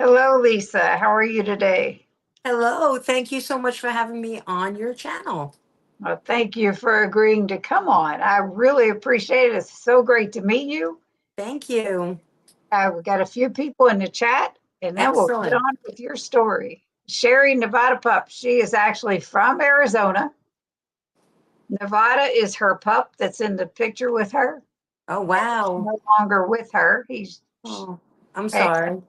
Hello, Lisa. How are you today? Hello, thank you so much for having me on your channel. Well, thank you for agreeing to come on. I really appreciate it. It's so great to meet you. Thank you. We've got a few people in the chat, and then we'll get Excellent. on with your story. Sherry Nevada Pup. She is actually from Arizona. Nevada is her pup that's in the picture with her. Oh, He's wow. no longer with her. He's Oh, I'm hey, sorry.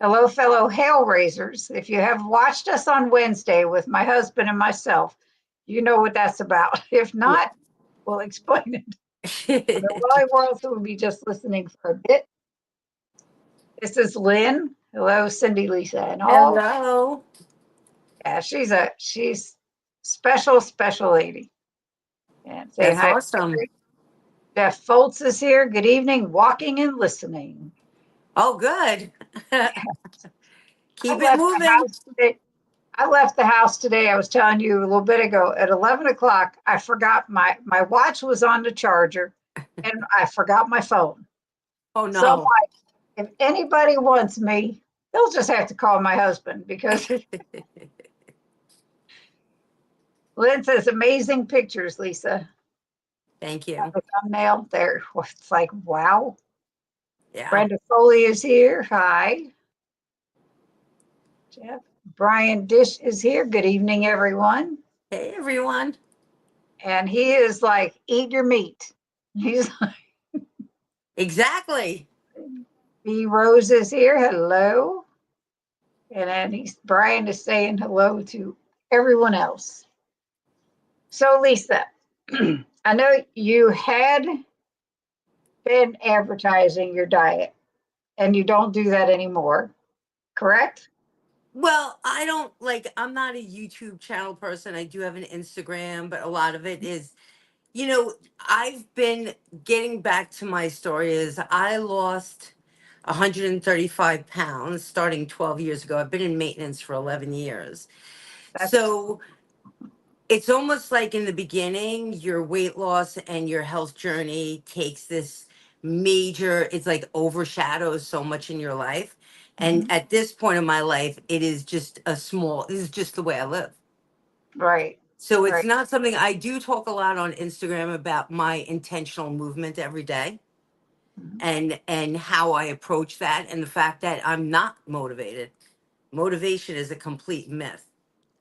hello, fellow hail raisers. If you have watched us on Wednesday with my husband and myself, you know what that's about. If Yeah. not, we'll explain it. The Wally World will be just listening for a bit. This is Lynn. Hello, Cindy, Lisa, and all. Hello. Yeah, she's special lady. And saying That's hi. awesome. Jeff Foltz is here. Good evening, walking and listening. Oh, good. I Keep it left the moving. house today. I left the house today. I was telling you a little bit ago at 11 o'clock. I forgot my watch was on the charger and I forgot my phone. Oh, So I'm no. like, if anybody wants me, they'll just have to call my husband because Lynn says amazing pictures, Lisa. Thank On you. the thumbnail there. It's like, wow. Yeah. Brenda Foley is here. Hi. Jeff. Brian Dish is here. Good evening, everyone. Hey, everyone. And he is like, eat your meat. He's Exactly. B. Rose is here. Hello. And then Brian is saying hello to everyone else. So, Lisa, I know you had been advertising your diet and you don't do that anymore, correct? Well, I'm not a YouTube channel person. I do have an Instagram, but a lot of it is, I've been getting back to my story is I lost 135 pounds starting 12 years ago. I've been in maintenance for 11 years. That's So it's almost like in the beginning, your weight loss and your health journey takes this major, it's like overshadows so much in your life. And mhm, at this point in my life, it is just this is just the way I live. right, So it's right. not something I do talk a lot on Instagram about my intentional movement every day Mhm, and how I approach that and the fact that I'm not motivated. Motivation is a complete myth.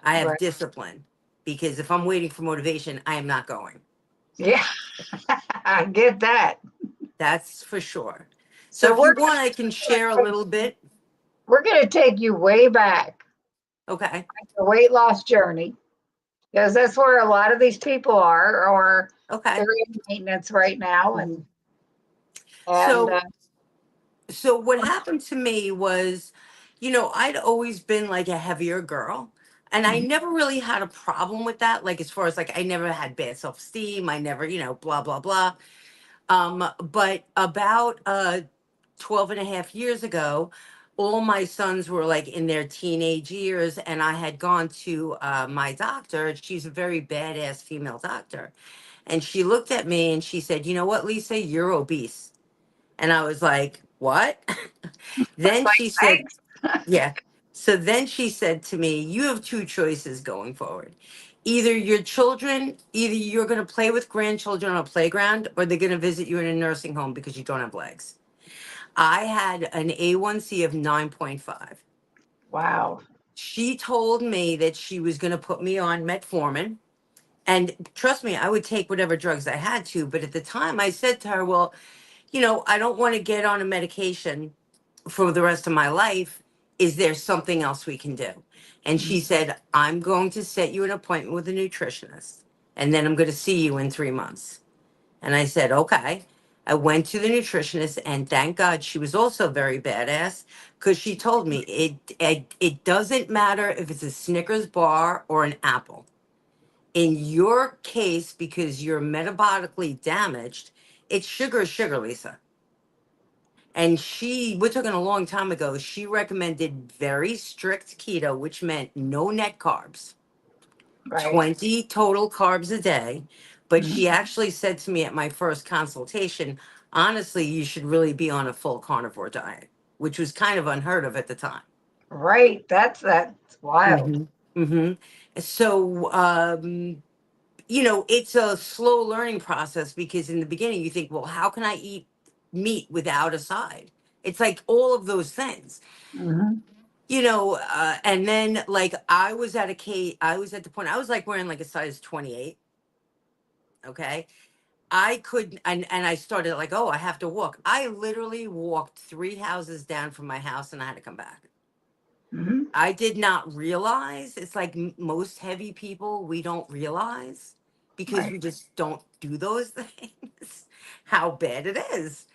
I have right. discipline because if I'm waiting for motivation, I am not going. Yeah, I get that. That's for sure. So So if you want, I can share a little bit. we're gonna take you way back, Okay. the weight loss journey, because that's where a lot of these people are, or they're Okay. in maintenance right now, Mhm. and So so what happened to me was, I'd always been like a heavier girl. And I mhm, never really had a problem with that. Like as far as like I never had bad self-esteem. I never, blah, blah, blah. But about 12 and a half years ago, all my sons were like in their teenage years, and I had gone to my doctor. She's a very badass female doctor. And she looked at me and she said, "You know what, Lisa, you're obese." And I was like, "What?" it's Then like she said, thanks. "Yeah." So then she said to me, "You have two choices going forward. Either you're going to play with grandchildren on a playground, or they're going to visit you in a nursing home because you don't have legs." I had an A1C of 9.5. Wow. She told me that she was going to put me on metformin. And trust me, I would take whatever drugs I had to. But at the time, I said to her, "Well, I don't want to get on a medication for the rest of my life. Is there something else we can do?" And Mhm. she said, "I'm going to set you an appointment with a nutritionist. And then I'm going to see you in 3 months." And I said, "Okay." I went to the nutritionist, and thank God she was also very badass because she told me it doesn't matter if it's a Snickers bar or an apple. In your case, because you're metabolically damaged, it's sugar is sugar, Lisa. And we're talking a long time ago, she recommended very strict keto, which meant no net carbs, Right. 20 total carbs a day. But Mhm. she actually said to me at my first consultation, honestly, you should really be on a full carnivore diet, which was kind of unheard of at the time. Right. That's wild. Mm-hmm. Mm-hmm. So, it's a slow learning process because in the beginning you think, well, how can I eat meat without a side? It's like all of those things, Hmm. and then like I was at the point, I was like wearing like a size 28. Okay. I could, and I started like, oh, I have to walk. I literally walked 3 houses down from my house and I had to come back. Hmm. I did not realize, it's like most heavy people, we don't realize because Right. we just don't do those things, how bad it is.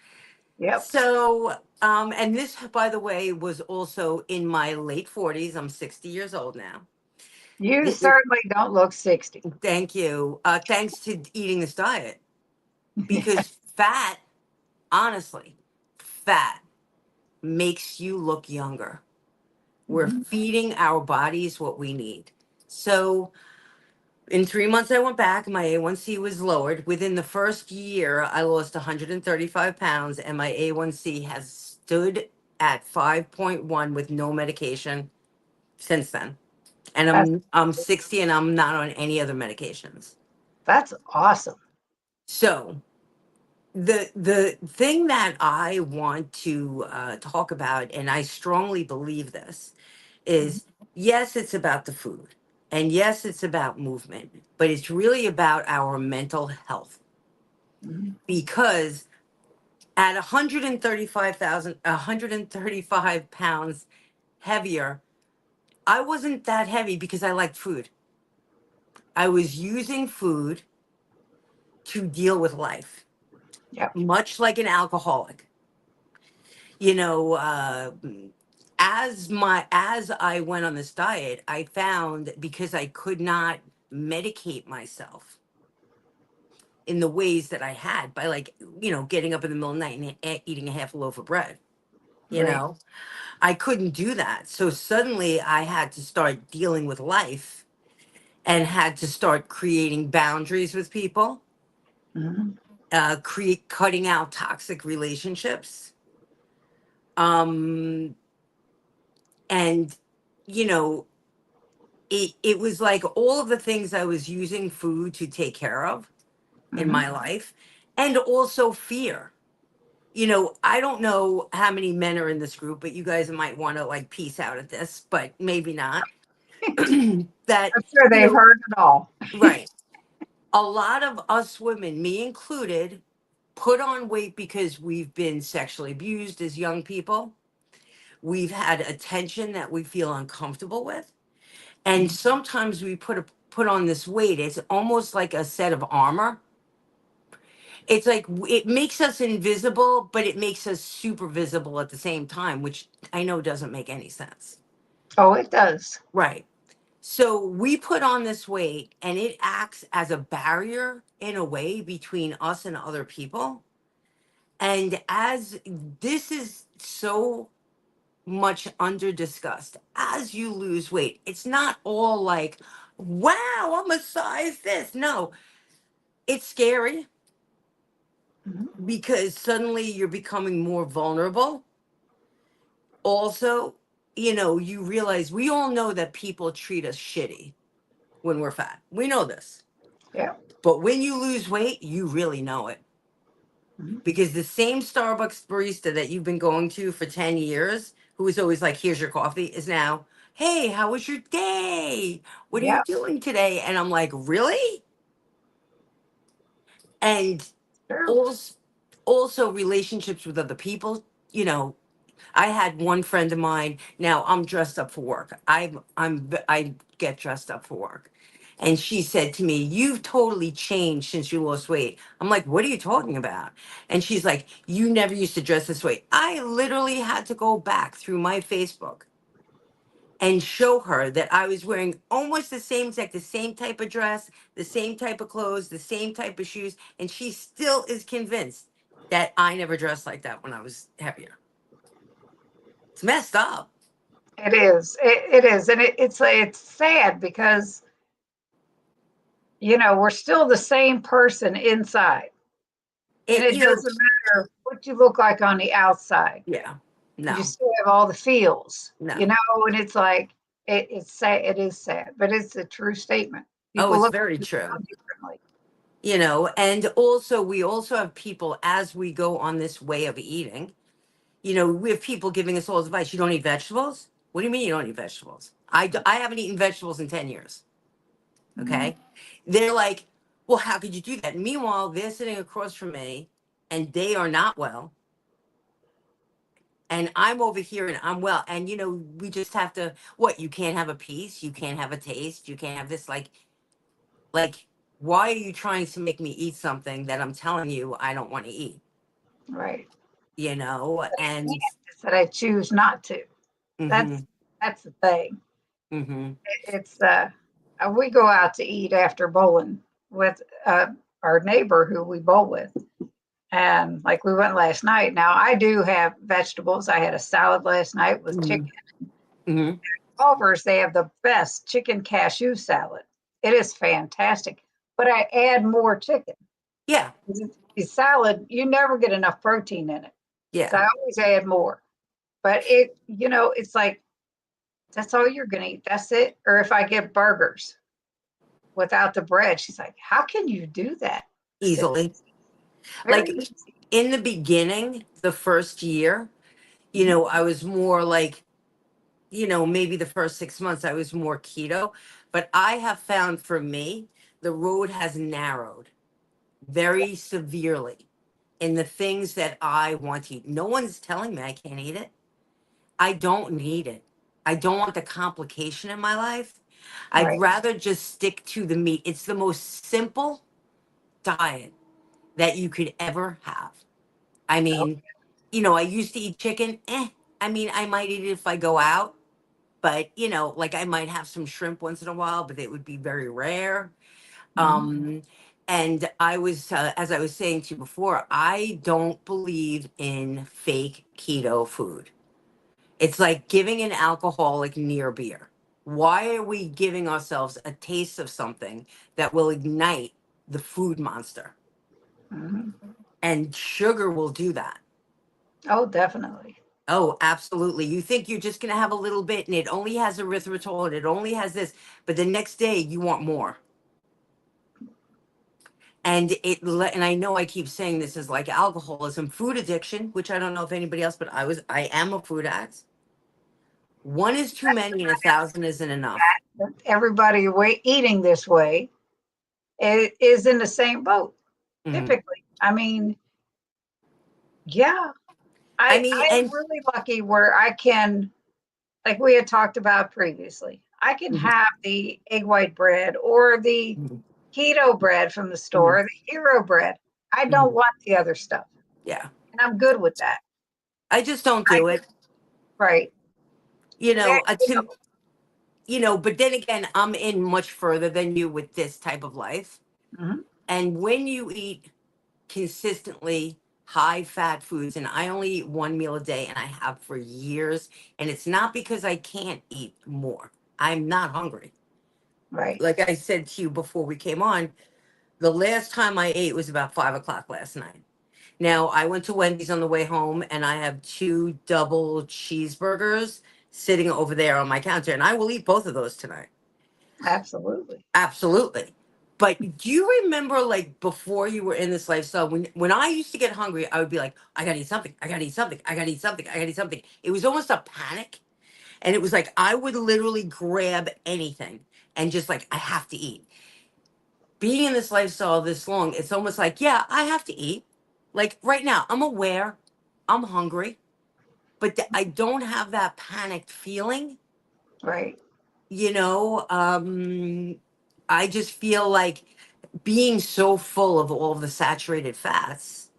Yep. So, and this, by the way, was also in my late 40s. I'm 60 years old now. You Th- th- certainly don't look 60. Thank you. Thanks to eating this diet Yeah. because fat, honestly, fat makes you look younger. We're Mhm. feeding our bodies what we need. So, in 3 months, I went back. My A1C was lowered. Within the first year, I lost 135 pounds, and my A1C has stood at 5.1 with no medication since then. And That's I'm 60, and I'm not on any other medications. that's awesome. So the thing that I want to talk about, and I strongly believe this, Mhm. is yes, it's about the food. And yes, it's about movement, but it's really about our mental health. Mhm. Because at 135 pounds heavier, I wasn't that heavy because I liked food. I was using food to deal with life, Yep. much like an alcoholic. You know, as I went on this diet, I found because I could not medicate myself in the ways that I had by like, getting up in the middle of the night and eating a half a loaf of bread, you Right. know, I couldn't do that. So suddenly I had to start dealing with life and had to start creating boundaries with people, Mhm. create cutting out toxic relationships. Um, and you know, it was like all of the things I was using food to take care of in Mhm. my life, and also fear. I don't know how many men are in this group, but you guys might want to like piece out at this, but maybe not. That, I'm sure they've heard it all. right. A lot of us women, me included, put on weight because we've been sexually abused as young people. We've had attention that we feel uncomfortable with. And Mhm. sometimes we put on this weight. It's almost like a set of armor. It's like it makes us invisible, but it makes us super visible at the same time, which I know doesn't make any sense. Oh, it does. Right. So we put on this weight and it acts as a barrier in a way between us and other people. And as this is so much under discussed, as you lose weight, it's not all like, wow, I'm a size this. No, it's scary Mhm. because suddenly you're becoming more vulnerable. Also, you realize we all know that people treat us shitty when we're fat. We know this. Yeah. But when you lose weight, you really know it. Mhm. Because the same Starbucks barista that you've been going to for 10 years, who is always like, here's your coffee, is now, hey, how was your day? What are you Yeah. doing today? And I'm like, really? And True. also relationships with other people, you know, I had one friend of mine. Now I'm dressed up for work. I get dressed up for work. And she said to me, "You've totally changed since you lost weight." I'm like, "What are you talking about?" And she's like, "You never used to dress this way." I literally had to go back through my Facebook and show her that I was wearing almost the same type of dress, the same type of clothes, the same type of shoes, and she still is convinced that I never dressed like that when I was heavier. It's messed up. It is. It is, and it's sad because we're still the same person inside, and It, it doesn't matter what you look like on the outside. yeah. but you No, still have all the feels, no. you know, and it's like, it's sad. It is sad, but it's a true statement. Oh, People it's look very at you so true. differently. And also we also have people as we go on this way of eating. We have people giving us all advice. You don't eat vegetables? What do you mean you don't eat vegetables? I haven't eaten vegetables in 10 years. Mhm. Okay. They're like, well, how could you do that? Meanwhile, they're sitting across from me and they are not well. And I'm over here and I'm well. And, we just have to, what? You can't have a piece. You can't have a taste. You can't have this. Like, why are you trying to make me eat something that I'm telling you I don't want to eat? Right. And, It's that I choose not to. mm-hmm, That's the thing. mm-hmm, It's we go out to eat after bowling with our neighbor who we bowl with, and like we went last night. Now I do have vegetables. I had a salad last night with mm-hmm, chicken. mm-hmm. Culver's, they have the best chicken cashew salad. It is fantastic, but I add more chicken. Yeah, The salad, you never get enough protein in it, so yeah, I always add more. But it's like that's all you're gonna eat. That's it. Or if I get burgers without the bread, she's like, "How can you do that?" I said, easily. "Very Like easy." in the beginning, the first year, Mhm. I was more like, maybe the first 6 months I was more keto. But I have found for me, the road has narrowed very severely in the things that I want to eat. No one's telling me I can't eat it. I don't need it. I don't want the complication in my life. I'd Right. rather just stick to the meat. It's the most simple diet that you could ever have. I Oh, mean, I used to eat chicken. I mean, I might eat it if I go out, but like I might have some shrimp once in a while, but it would be very rare. mhm. Um, and as I was saying to you before, I don't believe in fake keto food. It's like giving an alcoholic near beer. Why are we giving ourselves a taste of something that will ignite the food monster? Mhm. And sugar will do that. Oh, definitely. Oh, absolutely. You think you're just going to have a little bit and it only has erythritol and it only has this, but the next day you want more. And I know I keep saying this is like alcoholism, food addiction, which I don't know if anybody else, but I am a food addict. One is too many and 1,000 isn't enough. Everybody eating this way is in the same boat. Mhm. Typically, I mean, yeah, I I mean, I am and really lucky where I can, like we had talked about previously, I can Mhm, have the egg white bread or the mhm, keto bread from the mhm, store, the hero bread. I don't mhm. want the other stuff, Yeah, and I'm good with that. I just don't I do it. right. Yeah, But then again, I'm in much further than you with this type of life. mhm, And when you eat consistently high fat foods, and I only eat one meal a day and I have for years, and it's not because I can't eat more. I'm not hungry. right. Like I said to you before we came on, the last time I ate was about 5 o'clock last night. Now I went to Wendy's on the way home and I have two double cheeseburgers sitting over there on my counter, and I will eat both of those tonight. Absolutely. Absolutely. But do you remember, like, before you were in this lifestyle, when I used to get hungry, I would be like, I gotta eat something, I gotta eat something, I gotta eat something, I gotta eat something. It was almost a panic. And it was like I would literally grab anything and just like I have to eat. Being in this lifestyle this long, it's almost like, yeah, I have to eat. Like right now, I'm aware, I'm hungry, but I don't have that panicked feeling. Right. You know, I just feel like being so full of all the saturated fats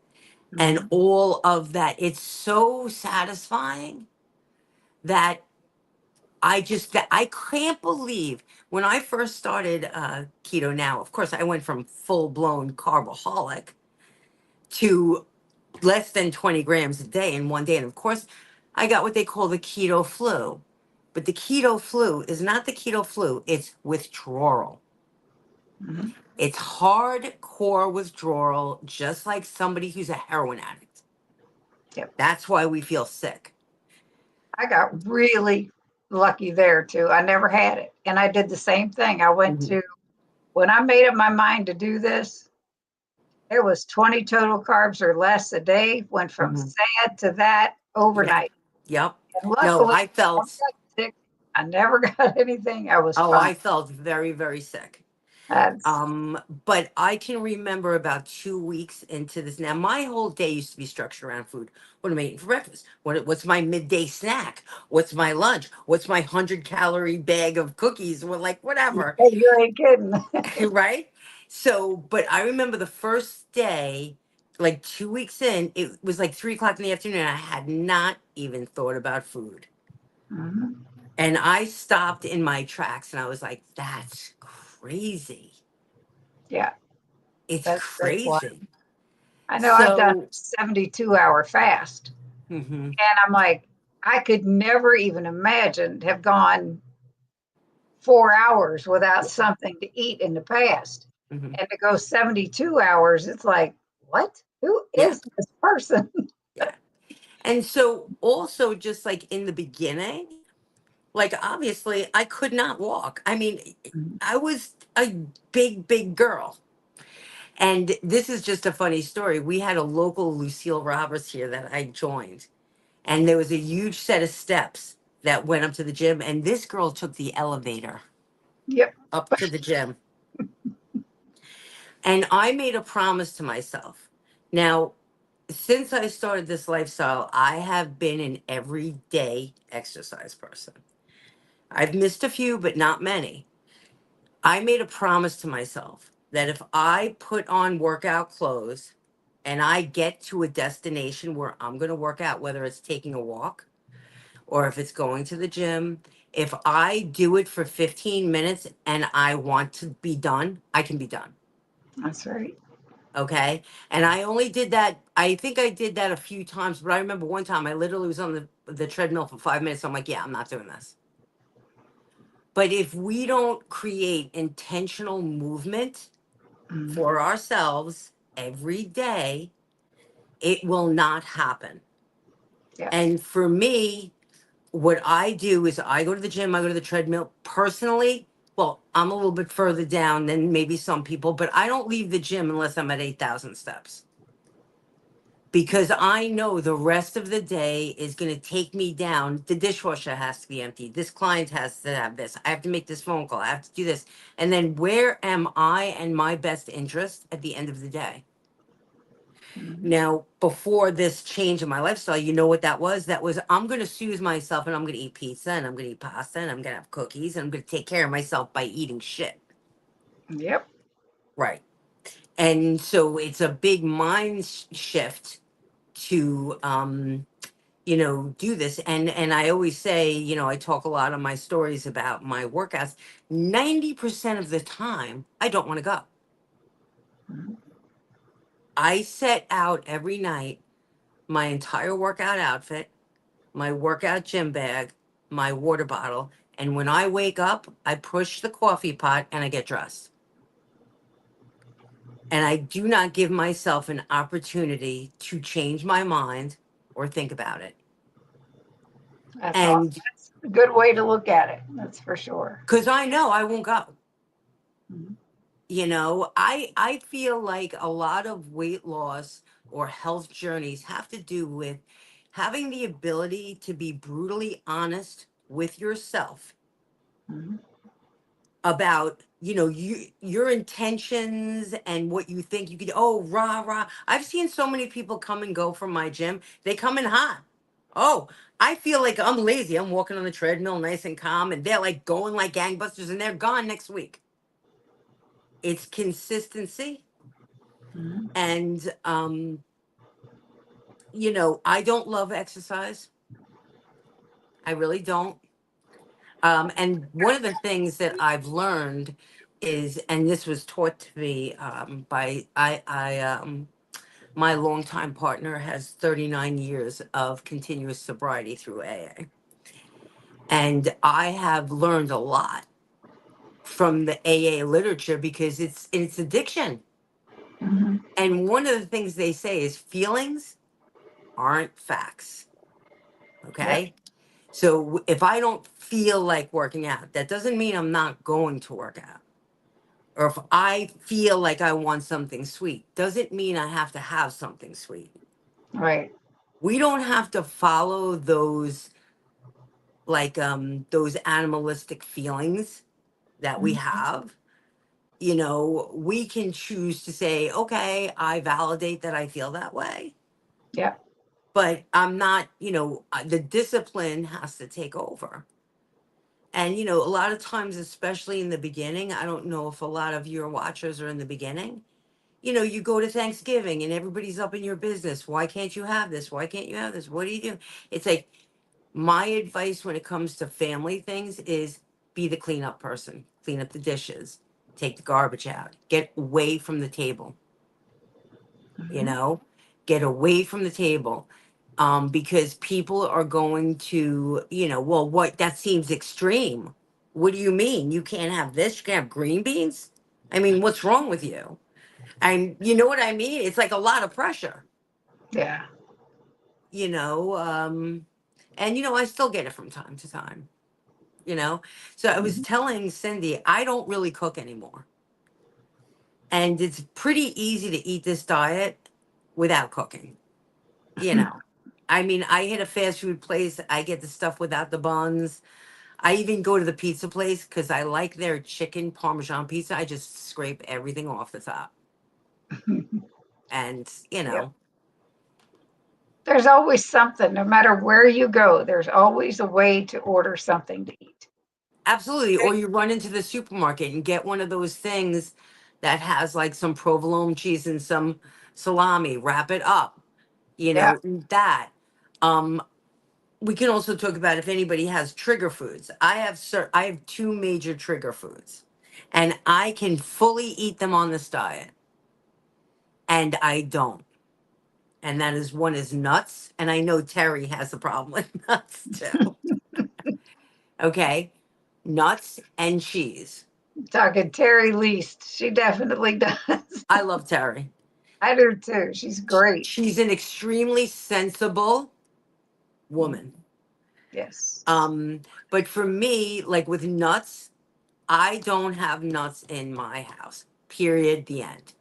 and Mhm. all of that, it's so satisfying that that I can't believe when I first started keto. Now, of course, I went from full blown carboholic to less than 20 grams a day in one day. And of course, I got what they call the keto flu. But the keto flu is not the keto flu, it's withdrawal. Mhm. It's hardcore withdrawal, just like somebody who's a heroin addict. Yep. That's why we feel sick. I got really lucky there too. I never had it. And I did the same thing. I went Hmm. to, when I made up my mind to do this, it was 20 total carbs or less a day, went from Hmm. sad to that Yeah. overnight. Yep. And No, luckily, I I felt, got sick. I never got anything. I was oh, fine. I felt very, very sick. That's, But I can remember about 2 weeks into this. Now, my whole day used to be structured around food. What am I eating for breakfast? What's my midday snack? What's my lunch? What's my 100-calorie bag of cookies? Or like whatever, you ain't kidding. right? So, but I remember the first day, like 2 weeks in, it was like 3 o'clock in the afternoon. I had not even thought about food. Mhm. And I stopped in my tracks and I was like, that's crazy. Yeah, It's that's one. crazy. I know I've done a So, 72-hour fast, hmm, and I'm like, I could never even imagine have gone 4 hours without yeah, something to eat in the past. hmm, And to go 72 hours, it's like, what? Who yeah, is this person? yeah. And so, also, just like in the beginning, like obviously, I could not walk. I mean, I was a big, big girl. And this is just a funny story. We had a local Lucille Roberts here that I joined, and there was a huge set of steps that went up to the gym, and this girl took the elevator Yep. up to the gym. And I made a promise to myself. Now, since I started this lifestyle, I have been an everyday exercise person. I've missed a few, but not many. I made a promise to myself that if I put on workout clothes and I get to a destination where I'm going to work out, whether it's taking a walk or if it's going to the gym, if I do it for 15 minutes and I want to be done, I can be done. That's right. Okay. And I only did that, I think I did that a few times, but I remember one time I literally was on the treadmill for 5 minutes. I'm like, yeah, I'm not doing this. But if we don't create intentional movement Mhm. for ourselves every day, it will not happen. Yeah. And for me, what I do is I go to the gym, I go to the treadmill personally. Well, I'm a little bit further down than maybe some people, but I don't leave the gym unless I'm at 8,000 steps because I know the rest of the day is going to take me down. The dishwasher has to be empty. This client has to have this. I have to make this phone call. I have to do this. And then where am I and my best interest at the end of the day? Mhm. Now, before this change in my lifestyle, you know what that was? That was I'm going to soothe myself and I'm going to eat pizza and I'm going to eat pasta and I'm going to have cookies and I'm going to take care of myself by eating shit. Yep. Right. And so it's a big mind shift to do this. And I always say, I talk a lot on my stories about my workouts. 90% of the time, I don't want to go. Mhm. I set out every night my entire workout outfit, my workout gym bag, my water bottle. And when I wake up, I push the coffee pot and I get dressed. And I do not give myself an opportunity to change my mind or think about it. That's awesome. And That's a good way to look at it. That's for sure. because I know I won't go. Mhm. I feel like a lot of weight loss or health journeys have to do with having the ability to be brutally honest with yourself Mhm. about your intentions and what you think you could. Oh, rah rah, I've seen so many people come and go from my gym. They come in hot. Oh, I feel like I'm lazy. I'm walking on the treadmill nice and calm and they're like going like gangbusters and they're gone next week. It's consistency. Mhm. And I don't love exercise. I really don't. And one of the things that I've learned is, and this was taught to me by my longtime partner has 39 years of continuous sobriety through AA, and I have learned a lot from the AA literature because it's addiction. Mhm. And one of the things they say is feelings aren't facts. Yep. Okay. So if I don't feel like working out, that doesn't mean I'm not going to work out. Or if I feel like I want something sweet, doesn't mean I have to have something sweet. Right. We don't have to follow those animalistic feelings that we Mhm. have. You know, we can choose to say, okay, I validate that I feel that way, Yeah. but I'm not, the discipline has to take over. And, a lot of times, especially in the beginning, I don't know if a lot of your watchers are in the beginning. You go to Thanksgiving and everybody's up in your business. Why can't you have this? Why can't you have this? What do you do? It's like, my advice when it comes to family things is be the cleanup person, clean up the dishes, take the garbage out, get away from the table, you Mhm. know, get away from the table. Because people are going to, well, what, that seems extreme. What do you mean? You can't have this? You can't have green beans? I mean, what's wrong with you? And you know what I mean? It's like a lot of pressure, Yeah. you know. And I still get it from time to time, you know. So I was Mhm. telling Cindy, I don't really cook anymore. And it's pretty easy to eat this diet without cooking, you know. I mean, I hit a fast food place, I get the stuff without the buns. I even go to the pizza place because I like their chicken Parmesan pizza. I just scrape everything off the top. And, Yep. There's always something, no matter where you go, there's always a way to order something to eat. absolutely. Or you run into the supermarket and get one of those things that has like some provolone cheese and some salami, wrap it up, Yeah. eat that. Um, we can also talk about if anybody has trigger foods. I have two major trigger foods, and I can fully eat them on this diet, and I don't. And that is one is nuts, and I know Terry has a problem with nuts too. Okay, nuts and cheese. Talking Terry Least. She definitely does. I love Terry. I do too. She's great. She's an extremely sensible Mhm. woman. Yes. Um, but for me, like with nuts, I don't have nuts in my house. Period. The end.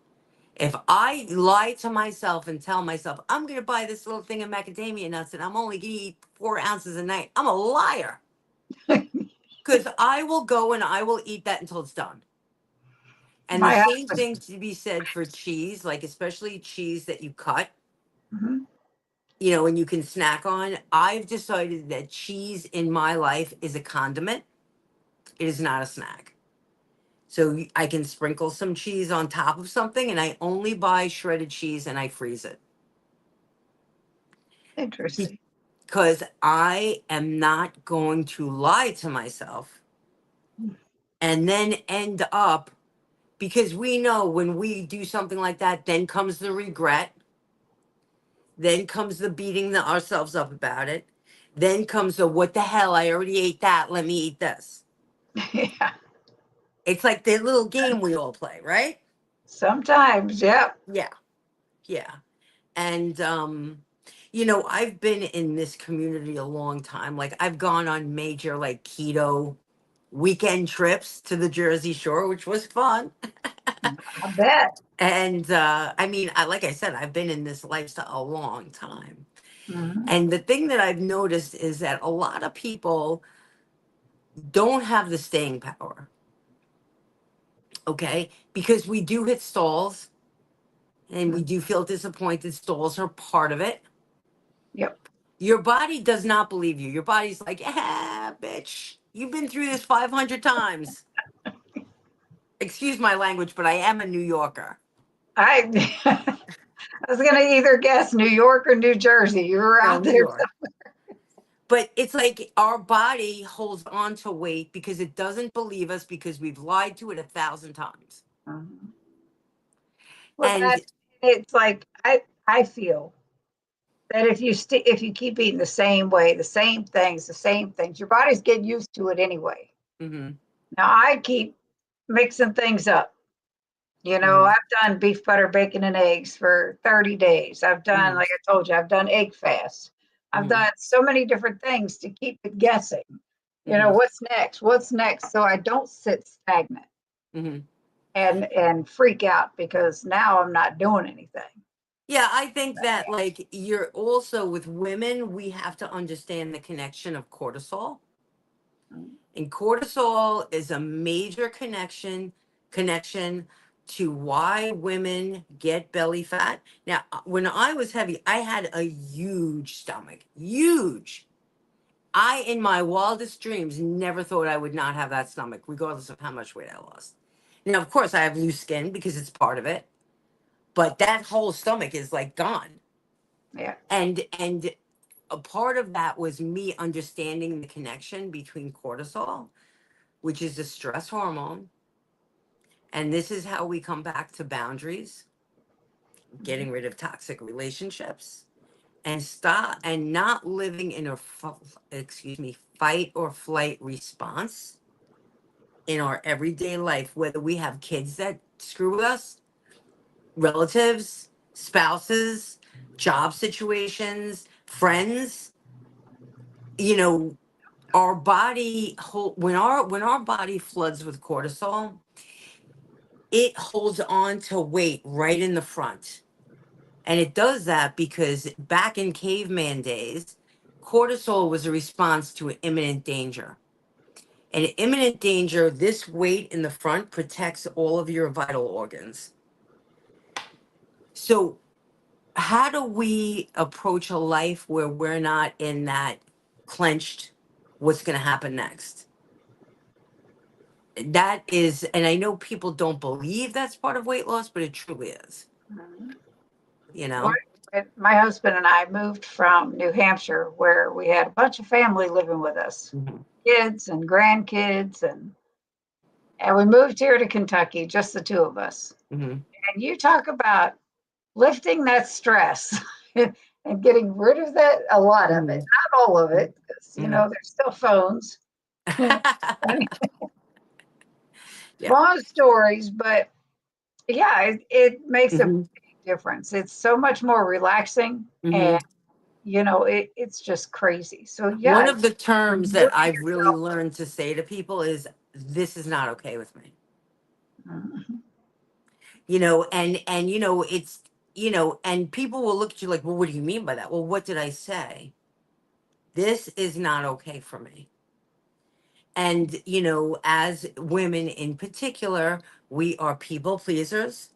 If I lie to myself and tell myself I'm gonna buy this little thing of macadamia nuts and I'm only gonna eat 4 ounces a night, I'm a liar. Because I will go and I will eat that until it's done. And the My same husband. thing to be said for cheese, like especially cheese that you cut, Mhm. and you can snack on. I've decided that cheese in my life is a condiment. It is not a snack. So I can sprinkle some cheese on top of something, and I only buy shredded cheese and I freeze it Interesting. because I am not going to lie to myself and then end up, because we know when we do something like that, then comes the regret, then comes the beating ourselves up about it, then comes the what the hell, I already ate that, let me eat this. Yeah. It's like the little game we all play, right? Sometimes, yep. Yeah, yeah. And I've been in this community a long time. Like I've gone on major like keto weekend trips to the Jersey Shore, which was fun. I bet. And I mean, like I said, I've been in this lifestyle a long time. Mhm. And the thing that I've noticed is that a lot of people don't have the staying power. Okay, because we do hit stalls and we Mhm. do feel disappointed. Stalls are part of it. Yep. Your body does not believe you. Your body's like, bitch, you've been through this 500 times. Excuse my language, but I am a New Yorker. I I was gonna either guess New York or New Jersey. You were No, out New there. York. But it's like our body holds on to weight because it doesn't believe us because we've lied to it 1,000 times. Mhm. Well, And that it's like I feel that if you keep eating the same way, the same things, your body's getting used to it anyway. mhm, Now I keep mixing things up. mhm, I've done beef, butter, bacon, and eggs for 30 days. I've done, mhm, like I told you, I've done egg fasts. I've Mm-hmm. done so many different things to keep it guessing. Mm-hmm. What's next? What's next? So I don't sit stagnant Mm-hmm. and freak out because now I'm not doing anything. Yeah, I think that like you're also with women, we have to understand the connection of cortisol. And cortisol is a major connection to why women get belly fat. Now, when I was heavy, I had a huge stomach. Huge. I, in my wildest dreams, never thought I would not have that stomach, regardless of how much weight I lost. Now, of course, I have loose skin because it's part of it, but that whole stomach is like gone. Yeah. And a part of that was me understanding the connection between cortisol, which is a stress hormone, and this is how we come back to boundaries, getting rid of toxic relationships, and stop and not living in a fight or flight response in our everyday life, whether we have kids that screw with us, relatives, spouses, job situations, friends. You know, our body when our body floods with cortisol, it holds on to weight right in the front. And it does that because back in caveman days, cortisol was a response to an imminent danger. And imminent danger, this weight in the front protects all of your vital organs. So, how do we approach a life where we're not in that clenched, what's going to happen next? That is, and I know people don't believe that's part of weight loss, but it truly is, Mhm. you When know? my husband and I moved from New Hampshire, where we had a bunch of family living with us, Hmm. kids and grandkids, and we moved here to Kentucky, just the two of us. Hmm. And you talk about lifting that stress and getting rid of that, a lot of it, Hmm. not all of it, because Hmm. there's still phones, Yeah. long stories, but yeah, it makes a Hmm. big difference. It's so much more relaxing, Hmm. and it's just crazy. So One yeah, of the terms that removing I've really yourself. learned to say to people is, this is not okay with me. Mhm. It's, and people will look at you like, well, what do you mean by that? Well, what did I say? This is not okay for me. And, as women in particular, we are people pleasers.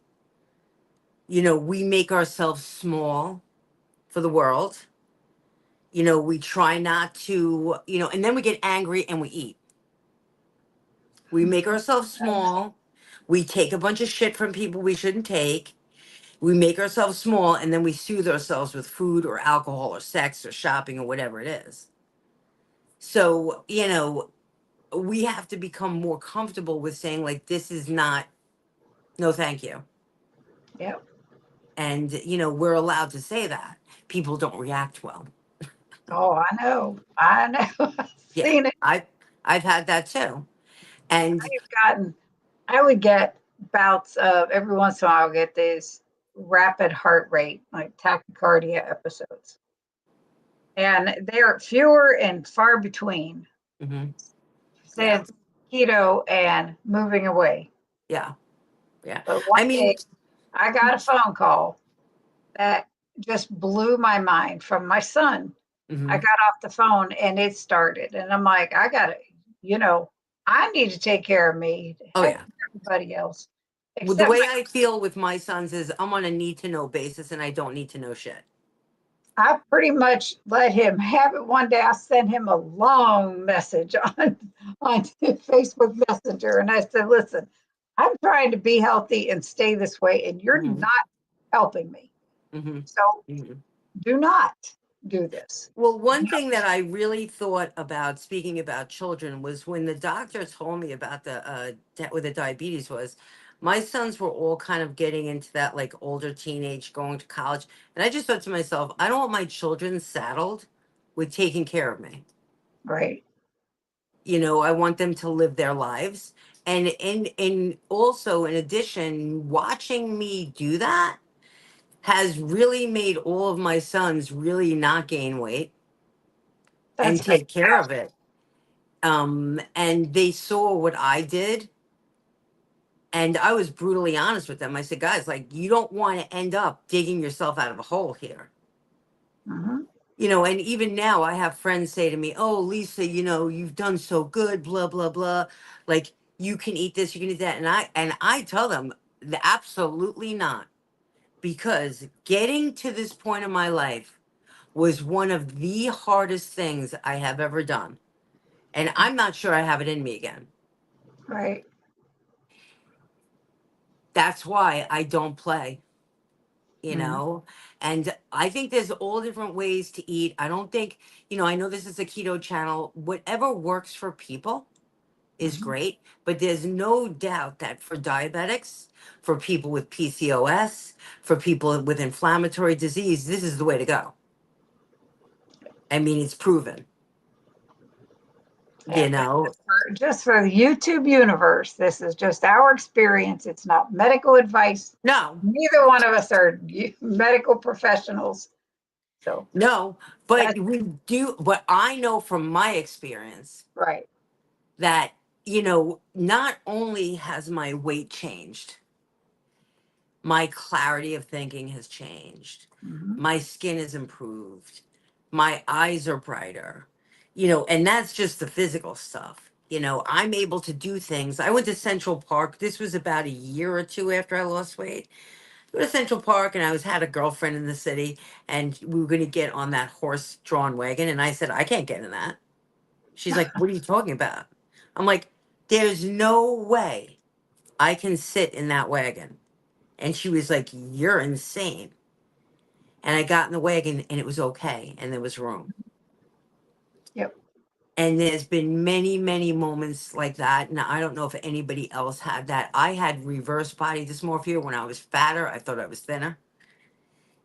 We make ourselves small for the world. We try not to, and then we get angry and we eat. We make ourselves small. We take a bunch of shit from people we shouldn't take. We make ourselves small and then we soothe ourselves with food or alcohol or sex or shopping or whatever it is. So, we have to become more comfortable with saying, like, this is not, no, thank you. Yep. And, we're allowed to say that. People don't react well. Oh, I know. I know. I've Yeah. seen it. I've had that too. And Gotten. I would get bouts of every once in a while. I'll get these rapid heart rate, like tachycardia episodes, and they are fewer and far between mhm, yeah, since keto and moving away. yeah, yeah. But I one mean, day I got a phone call that just blew my mind from my son. I mhm. got off the phone and it started, and I'm like, you know, I need to take care of me. Oh Heck, yeah. everybody else, Well, the except way I feel with my sons is I'm on a need to know basis and I don't need to know shit. I pretty much let him have it. One day I sent him a long message on Facebook Messenger, and I said, "Listen, I'm trying to be healthy and stay this way, and you're Hmm. not helping me. Hmm. So Hmm. do not do this." Well, one thing that I really thought about, speaking about children, was when the doctor told me about with the diabetes was, my sons were all kind of getting into that like older teenage, going to college, and I just thought to myself, I don't want my children saddled with taking care of me. Right. I want them to live their lives, and also in addition, watching me do that has really made all of my sons really not gain weight. and That's take care of fantastic. it. And they saw what I did. And I was brutally honest with them. I said, guys, like, you don't want to end up digging yourself out of a hole here. Hmm. And even now I have friends say to me, oh, Lisa, you've done so good, blah, blah, blah. Like, you can eat this, you can eat that. And I tell them, absolutely not. Because getting to this point in my life was one of the hardest things I have ever done. And I'm not sure I have it in me again. Right. That's why I don't play, you Hmm. know? And I think there's all different ways to eat. I don't think, I know this is a keto channel. Whatever works for people is Hmm. great. But there's no doubt that for diabetics, for people with PCOS, for people with inflammatory disease, this is the way to go. I mean, it's proven, you And know? just for the YouTube universe, this is just our experience. It's not medical advice. No, Neither one of us are medical professionals. So no, but that's we do, but I know from my experience right. that, not only has my weight changed, my clarity of thinking has changed, Hmm. my skin is improved, my eyes are brighter, and that's just the physical stuff. I'm able to do things. I went to Central Park. This was about a year or two after I lost weight. Go to Central Park, and I had a girlfriend in the city, and we were going to get on that horse-drawn wagon, and I said, I can't get in that. She's like, what are you talking about? I'm like, there's no way I can sit in that wagon. And she was like, you're insane. And I got in the wagon, and it was okay, and there was room. Yep. And there's been many, many moments like that. Now, I don't know if anybody else had that. I had reverse body dysmorphia when I was fatter. I thought I was thinner.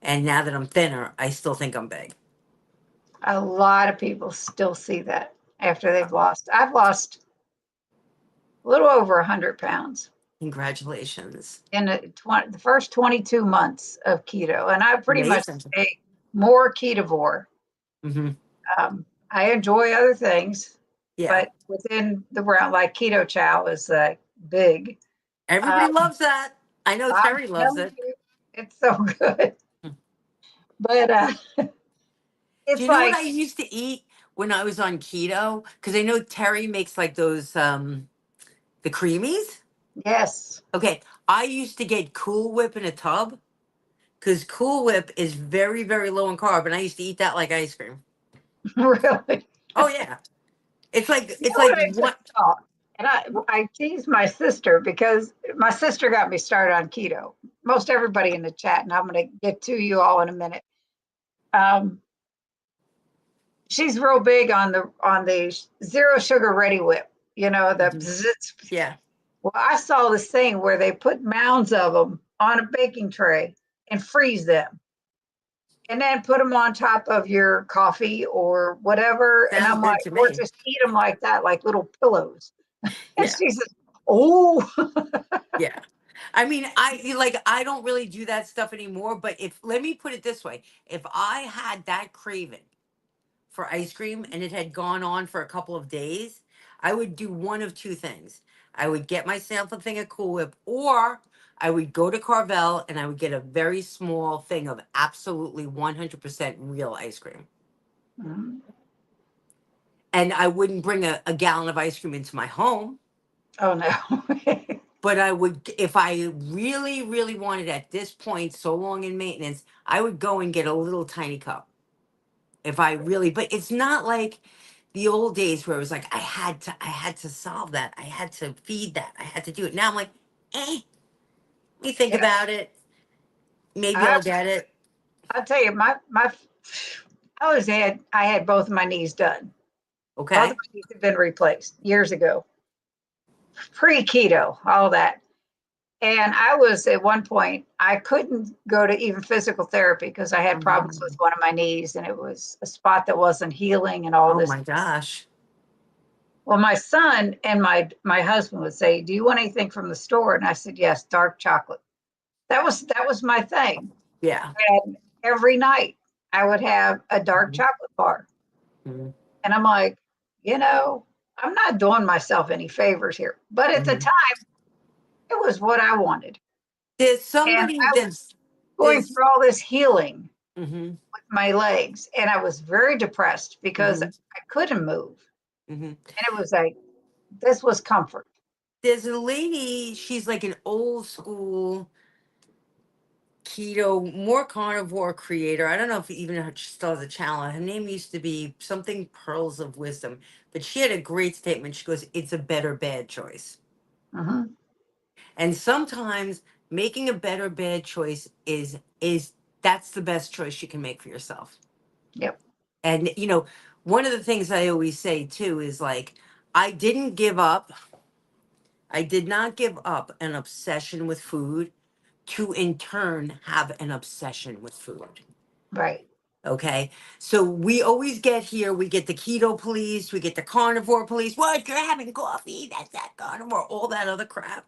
And now that I'm thinner, I still think I'm big. A lot of people still see that after they've lost. I've lost a little over 100 pounds Congratulations. in the first 22 months of keto. And I pretty much Amazing. stay more ketovore. Hmm. I enjoy other things, Yeah. but within the realm, like keto chow is big. Everybody Um, loves that. I know I'm Terry loves telling it. you, it's so good. But Do it's you know what I like, used to eat when I was on keto? Because I know Terry makes like those the creamies. yes, Okay, I used to get Cool Whip in a tub because Cool Whip is very, very low in carb, and I used to eat that like ice cream. really. Oh yeah, it's like You it's know what like I just what? thought? And I teased my sister because my sister got me started on keto. Most everybody in the chat, and I'm going to get to you all in a minute. Um, she's real big on the zero sugar ready whip. The Mhm. bzzz. Yeah, Well, I saw this thing where they put mounds of them on a baking tray and freeze them, and then put them on top of your coffee or whatever. And sounds I'm like, good to or me. just eat them like that, like little pillows. And Yeah, she says, "Oh, yeah. I mean, I don't really do that stuff anymore. But if let me put it this way, if I had that craving for ice cream and it had gone on for a couple of days, I would do one of two things. I would get myself a thing of Cool Whip, or I would go to Carvel and I would get a very small thing of absolutely 100% real ice cream. mm, And I wouldn't bring a gallon of ice cream into my home, oh no." but I would, if I really, really wanted at this point, so long in maintenance, I would go and get a little tiny cup. If I really, but it's not like the old days where it was like I had to solve that, I had to feed that, I had to do it. Now I'm like, let me think Yeah, about it, maybe I I'll get it. I'll tell you, my I had both of my knees done. Both of Okay. my knees have been replaced years ago, pre keto, all that. And I was at one point, I couldn't go to even physical therapy because I had problems with Mhm. one of my knees, and it was a spot that wasn't healing and all Oh this. my gosh. Well, my son and my husband would say, "Do you want anything from the store?" And I said, "Yes, dark chocolate." That was my thing. Yeah. And every night I would have a dark Mhm. chocolate bar. Mhm. And I'm like, I'm not doing myself any favors here. But at the Mhm. time, it was what I wanted. There's And somebody I was that's going there's through all this healing hmm with my legs. And I was very depressed because hmm I couldn't move. hmm And it was like, this was comfort. there's a lady, she's like an old school keto, more carnivore creator. I don't know if even she still has a channel. Her name used to be something Pearls of Wisdom, but she had a great statement. She goes, "It's a better bad choice." Hmm. And sometimes making a better bad choice is that's the best choice you can make for yourself. Yep. And one of the things I always say too is like, I didn't give up. I did not give up an obsession with food to in turn have an obsession with food. Right. Okay. So we always get here, we get the keto police, we get the carnivore police. What? You're having coffee? That's that carnivore, all that other crap.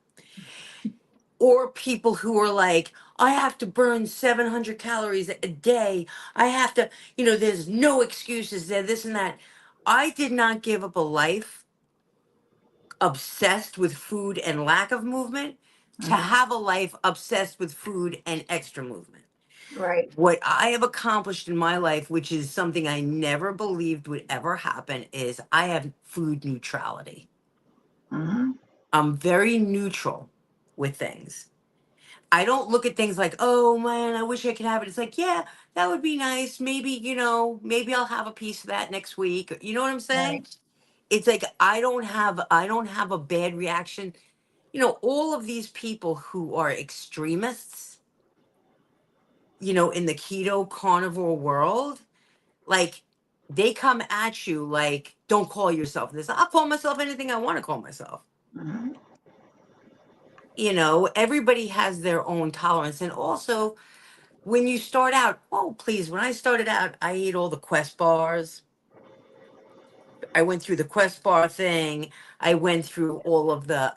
Or people who are like, I have to burn 700 calories a day. I have to, there's no excuses there, this and that. I did not give up a life obsessed with food and lack of movement to Hmm. have a life obsessed with food and extra movement. Right. What I have accomplished in my life, which is something I never believed would ever happen, is I have food neutrality. Hmm. I'm very neutral with things. I don't look at things like, oh man, I wish I could have it. It's like, yeah, that would be nice. Maybe, maybe I'll have a piece of that next week. You know what I'm Right. saying? It's like I don't have a bad reaction. All of these people who are extremists, in the keto carnivore world, like they come at you like, don't call yourself this. I'll call myself anything I want to call myself. Hmm. Everybody has their own tolerance. And also, when you start out, oh, please, when I started out, I ate all the Quest bars. I went through the Quest bar thing. I went through all of the,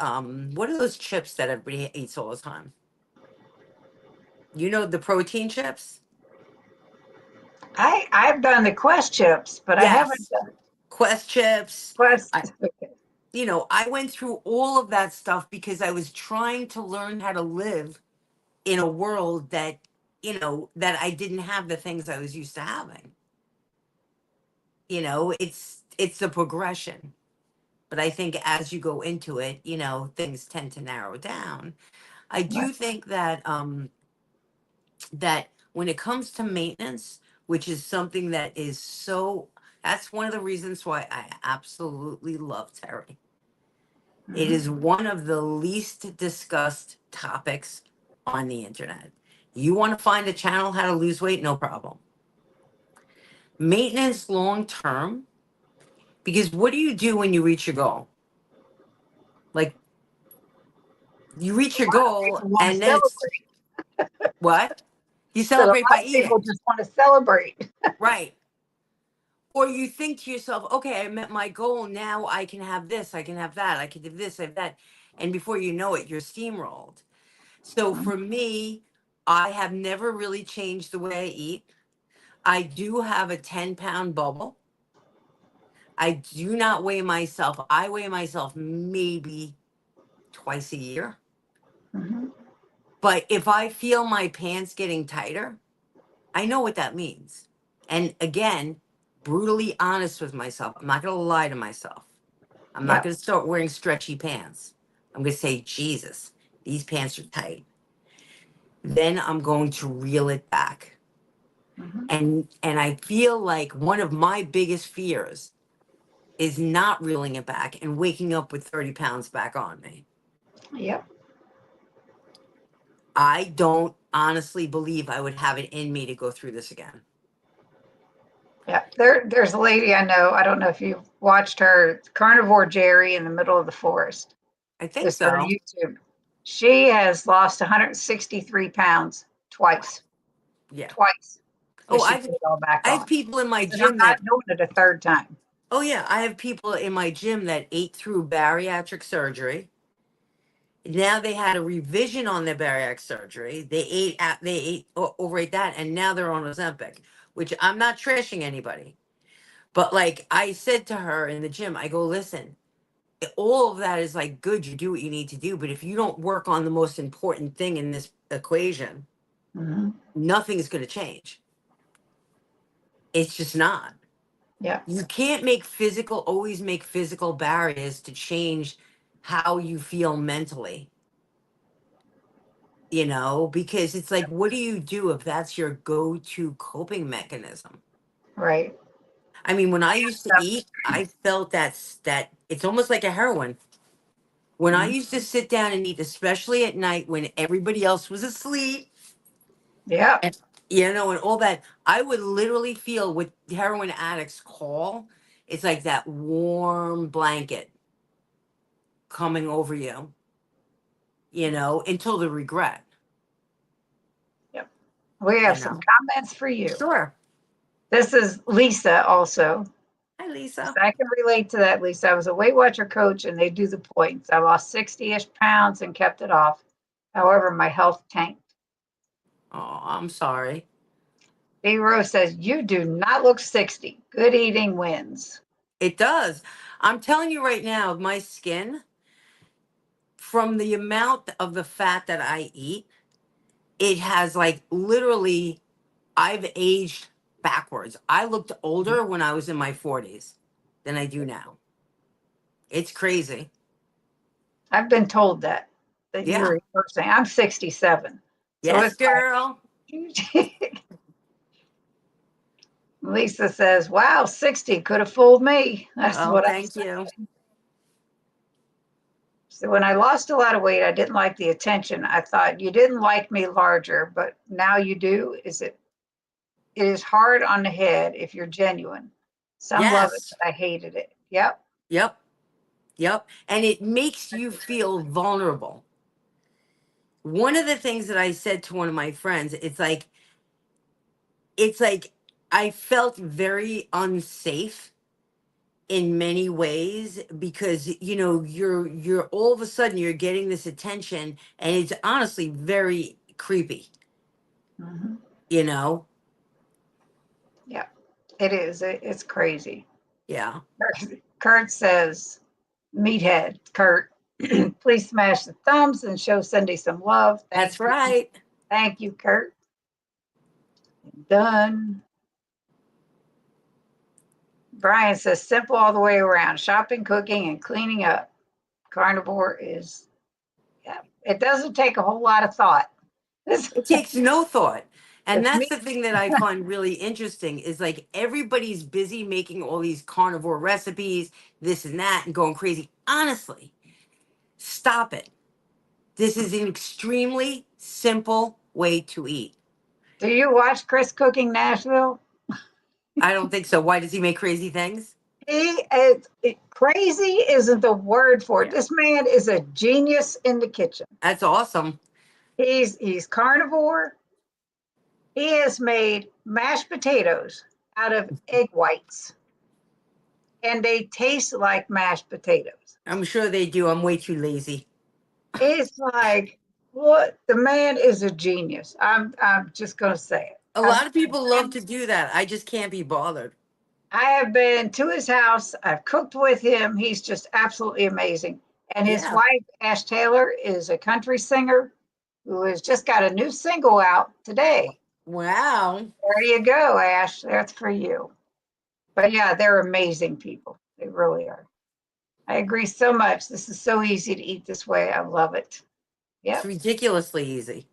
what are those chips that everybody eats all the time? The protein chips? I've done the Quest chips, but I haven't Yes. done Quest chips. Quest. I, I went through all of that stuff because I was trying to learn how to live in a world that I didn't have the things I was used to having. It's a progression. But I think as you go into it, things tend to narrow down. I Right. do think that when it comes to maintenance, which is something that is so, that's one of the reasons why I absolutely love Terry. It Hmm. is one of the least discussed topics on the internet. You want to find a channel how to lose weight, no problem. Maintenance long term, because what do you do when you reach your goal? Like, you reach your goal People want to and then it's celebrate. what? You That a celebrate lot by of people eating. just want to celebrate. Right. Or you think to yourself, okay, I met my goal. Now I can have this, I can have that, I can do this, I have that. And before you know it, you're steamrolled. So Mhm. for me, I have never really changed the way I eat. I do have a 10-pound bubble. I do not weigh myself. I weigh myself maybe twice a year. Mhm. But if I feel my pants getting tighter, I know what that means. And again, brutally honest with myself. I'm not going to lie to myself. I'm not Yep. going to start wearing stretchy pants. I'm going to say, Jesus, these pants are tight. Then I'm going to reel it back. Mhm. And I feel like one of my biggest fears is not reeling it back and waking up with 30 pounds back on me. Yep. I don't honestly believe I would have it in me to go through this again. Yep. There's a lady I know. I don't know if you've watched her, Carnivore Jerry in the middle of the forest. I think It's her so. YouTube. She has lost 163 pounds twice. Yeah. Twice. Oh, Because she put it all back I have on. people in my And I'm gym not that doing it a third time. oh yeah, I have people in my gym that ate through bariatric surgery. Now they had a revision on their bariatric surgery. They ate overate that, and now they're on Ozempic, which I'm not trashing anybody. But like I said to her in the gym, I go, listen, all of that is like good. You do what you need to do. But if you don't work on the most important thing in this equation, Mm-hmm. nothing's going to change. It's just not. Yeah. You can't always make physical barriers to change how you feel mentally, because it's like, what do you do if that's your go to coping mechanism? Right. I mean, when I used to eat, I felt that it's almost like a heroin. When I Mhm. used to sit down and eat, especially at night when everybody else was asleep, Yeah. and and all that, I would literally feel what heroin addicts call, it's like that warm blanket coming over you, until the regret, Yep. We you have some know. comments for you. Sure. This is Lisa also. Hi, So Lisa. I can relate to that, Lisa. I was a Weight Watcher coach and they do the points. I lost 60-ish pounds and kept it off. However, my health tanked. Oh, I'm sorry. B Rose says, you do not look 60. Good eating wins. It does. I'm telling you right now, my skin, from the amount of the fat that I eat, it has like literally, I've aged backwards. I looked older when I was in my 40s than I do now. It's crazy. I've been told that Yeah. you're saying I'm 67. So Yes, it's girl. like, Lisa says, wow, 60 could have fooled me. That's Oh, what I thank said. you. So when I lost a lot of weight, I didn't like the attention. I thought you didn't like me larger, but now you do. It is hard on the head if you're genuine. Some love it, Yes. but I hated it. Yep. Yep. Yep. And it makes you feel vulnerable. One of the things that I said to one of my friends, it's like I felt very unsafe in many ways because you're all of a sudden you're getting this attention and it's honestly very creepy, Hmm. you know. Yep. It is. It's crazy. Yeah, Kurt says, meathead, Kurt, please smash the thumbs and show Cindy some love. that's Thank you. right. Thank you, Kurt. Done. Brian says, simple all the way around. Shopping, cooking, and cleaning up. Carnivore is, yeah, it doesn't take a whole lot of thought. This, It takes no thought. And it's that's me. the thing that I find really interesting is like everybody's busy making all these carnivore recipes, this and that, and going crazy. Honestly, stop it. This is an extremely simple way to eat. Do you watch Chris Cooking Nashville? I don't think so. Why does he make crazy things? Crazy isn't the word for it. Yeah. This man is a genius in the kitchen. That's awesome. He's carnivore. He has made mashed potatoes out of egg whites, and they taste like mashed potatoes. I'm sure they do. I'm way too lazy. It's like, what? The man is a genius. I'm just gonna say it. A lot of people love to do that. I just can't be bothered. I have been to his house. I've cooked with him. He's just absolutely amazing. And his Yeah. wife, Ash Taylor, is a country singer who has just got a new single out today. Wow. There you go, Ash. That's for you. But yeah, they're amazing people. They really are. I agree so much. This is so easy to eat this way. I love it. It's Yep. ridiculously easy.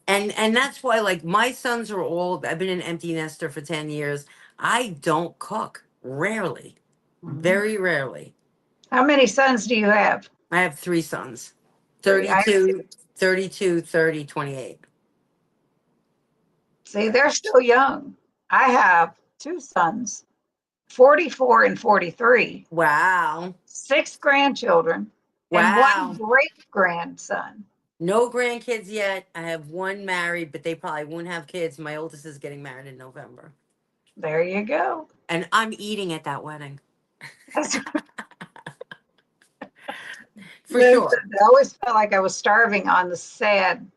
And that's why like my sons are all I've been an empty nester for 10 years. I don't cook. Rarely. Mhm. Very rarely. How many sons do you have? I have three sons. Three. I 32, 32, 30, 28. see they're still young. I have two sons, 44 and 43, Wow. six grandchildren, and one Wow. great grandson. No grandkids yet. I have one married, but they probably won't have kids. My oldest is getting married in November. There you go. And I'm eating at that wedding. That's, For sure. I always felt like I was starving on the sad.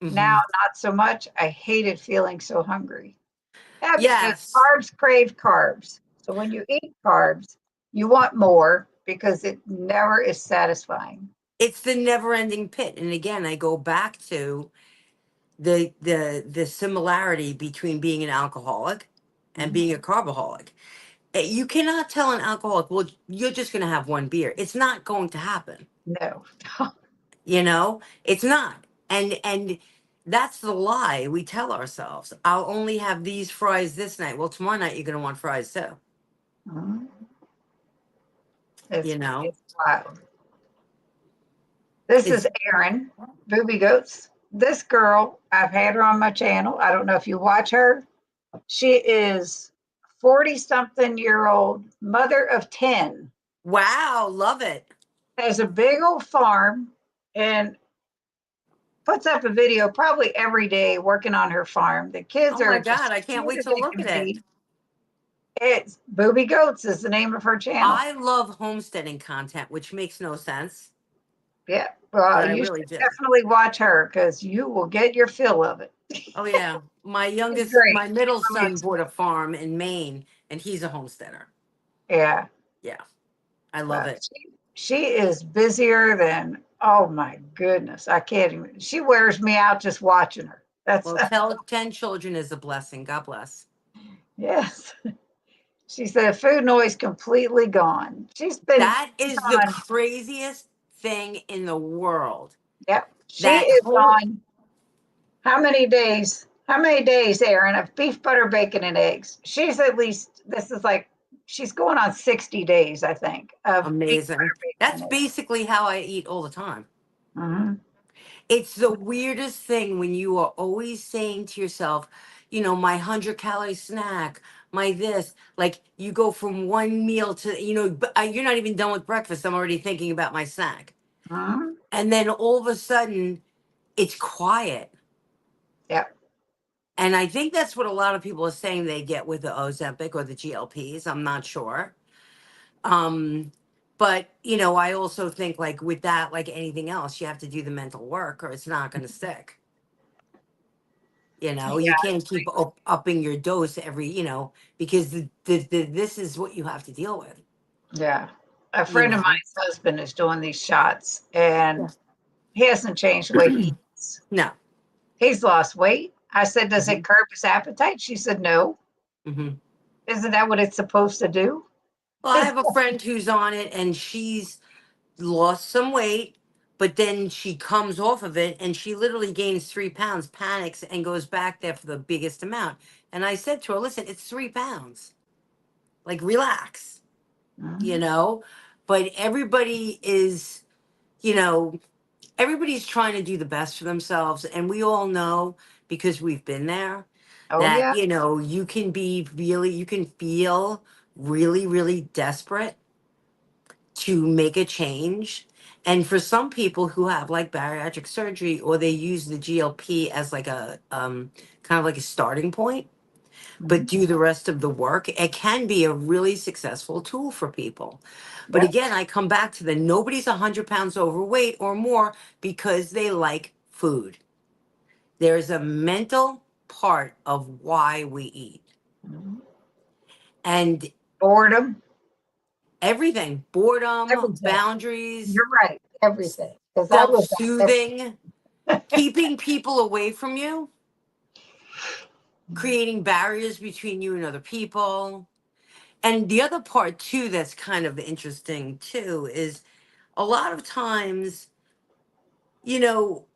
Now, Hmm. not so much. I hated feeling so hungry. Yeah, because Yes. carbs crave carbs. So when you eat carbs, you want more because it never is satisfying. It's the never ending pit. And again, I go back to the similarity between being an alcoholic and Mhm. being a carboholic. You cannot tell an alcoholic, well, you're just going to have one beer. It's not going to happen. No. You know, it's not. And that's the lie we tell ourselves. I'll only have these fries this night. Well, tomorrow night you're going to want fries too. Mhm. You know, It's wild. This it's is Erin, Booby Goats. This girl, I've had her on my channel. I don't know if you watch her. She is 40 something year old mother of 10, wow, love it. has a big old farm, and puts up a video probably every day working on her farm. The kids Oh my are God, just I can't cute wait as to they look can at it. be. It's Booby Goats is the name of her channel. I love homesteading content, which makes no sense, Yeah. but Well, I you should really do. definitely watch her because you will get your fill of it. Oh yeah. She's great. My middle Really son bought a farm in Maine and he's a homesteader. yeah. Yeah. I love But it. she is busier than, oh my goodness. I can't even, she wears me out just watching her. That's Well, tell 10 children is a blessing. God bless. yes. She said food noise completely gone. She's been That is the on, craziest thing in the world. yep. She That is whole on how many days? How many days, Aaron, of beef, butter, bacon, and eggs? She's at least, this is like, she's going on 60 days, I think, of beef, amazing. butter, bacon, That's and eggs. basically how I eat all the time. Mhm. It's the weirdest thing when you are always saying to yourself, my 100-calorie snack, my this, like you go from one meal to, you're not even done with breakfast. I'm already thinking about my snack. Mhm. And then all of a sudden, it's quiet. Yep. And I think that's what a lot of people are saying they get with the Ozempic or the GLPs. I'm not sure. Um, but I also think like with that, like anything else, you have to do the mental work or it's not going to stick. You Yeah. can't keep upping your dose every, because this is what you have to deal with. Yeah. A You friend of know. mine's husband is doing these shots Yeah. and he hasn't changed the way he eats. No. He's lost weight. I said, does Hmm. it curb his appetite? She said, no. Hmm. Isn't that what it's supposed to do? Well, I have a friend who's on it, and she's lost some weight, but then she comes off of it, and she literally gains 3 pounds, panics, and goes back there for the biggest amount. And I said to her, "Listen, it's 3 pounds. Like, relax." You Mhm. know. But you know, everybody's trying to do the best for themselves, and we all know because we've been there Oh, that yeah. you can feel really, really desperate to make a change. And for some people who have like bariatric surgery or they use the GLP as like a kind of like a starting point, but Mhm. do the rest of the work, it can be a really successful tool for people. But Yep. again, I come back to the nobody's 100 pounds overweight or more because they like food. There's a mental part of why we eat. Mhm. And Boredom, everything, boredom, everything. boundaries, You're right. Everything. Because I self was that. soothing, keeping people away from you, creating barriers between you and other people. And the other part, too, that's kind of interesting, too, is a lot of times, you know,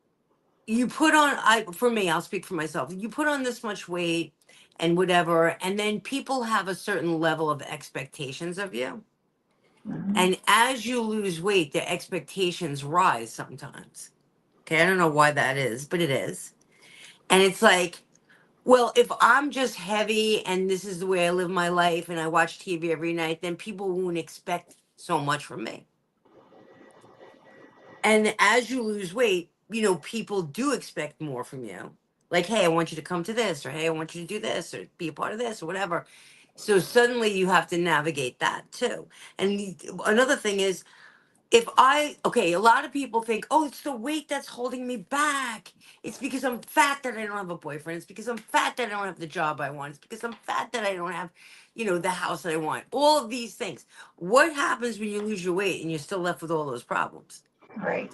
for me, I'll speak for myself, you put on this much weight and whatever, and then people have a certain level of expectations of you. Mhm. And as you lose weight, their expectations rise sometimes. Okay, I don't know why that is, but it is. And it's like, well, if I'm just heavy and this is the way I live my life and I watch TV every night, then people won't expect so much from me. And as you lose weight, people do expect more from you. Like, hey, I want you to come to this, or hey, I want you to do this, or be a part of this, or whatever. So suddenly you have to navigate that too. And another thing is, okay, a lot of people think, oh, it's the weight that's holding me back. It's because I'm fat that I don't have a boyfriend. It's because I'm fat that I don't have the job I want. It's because I'm fat that I don't have, the house that I want. All of these things. What happens when you lose your weight and you're still left with all those problems? Right.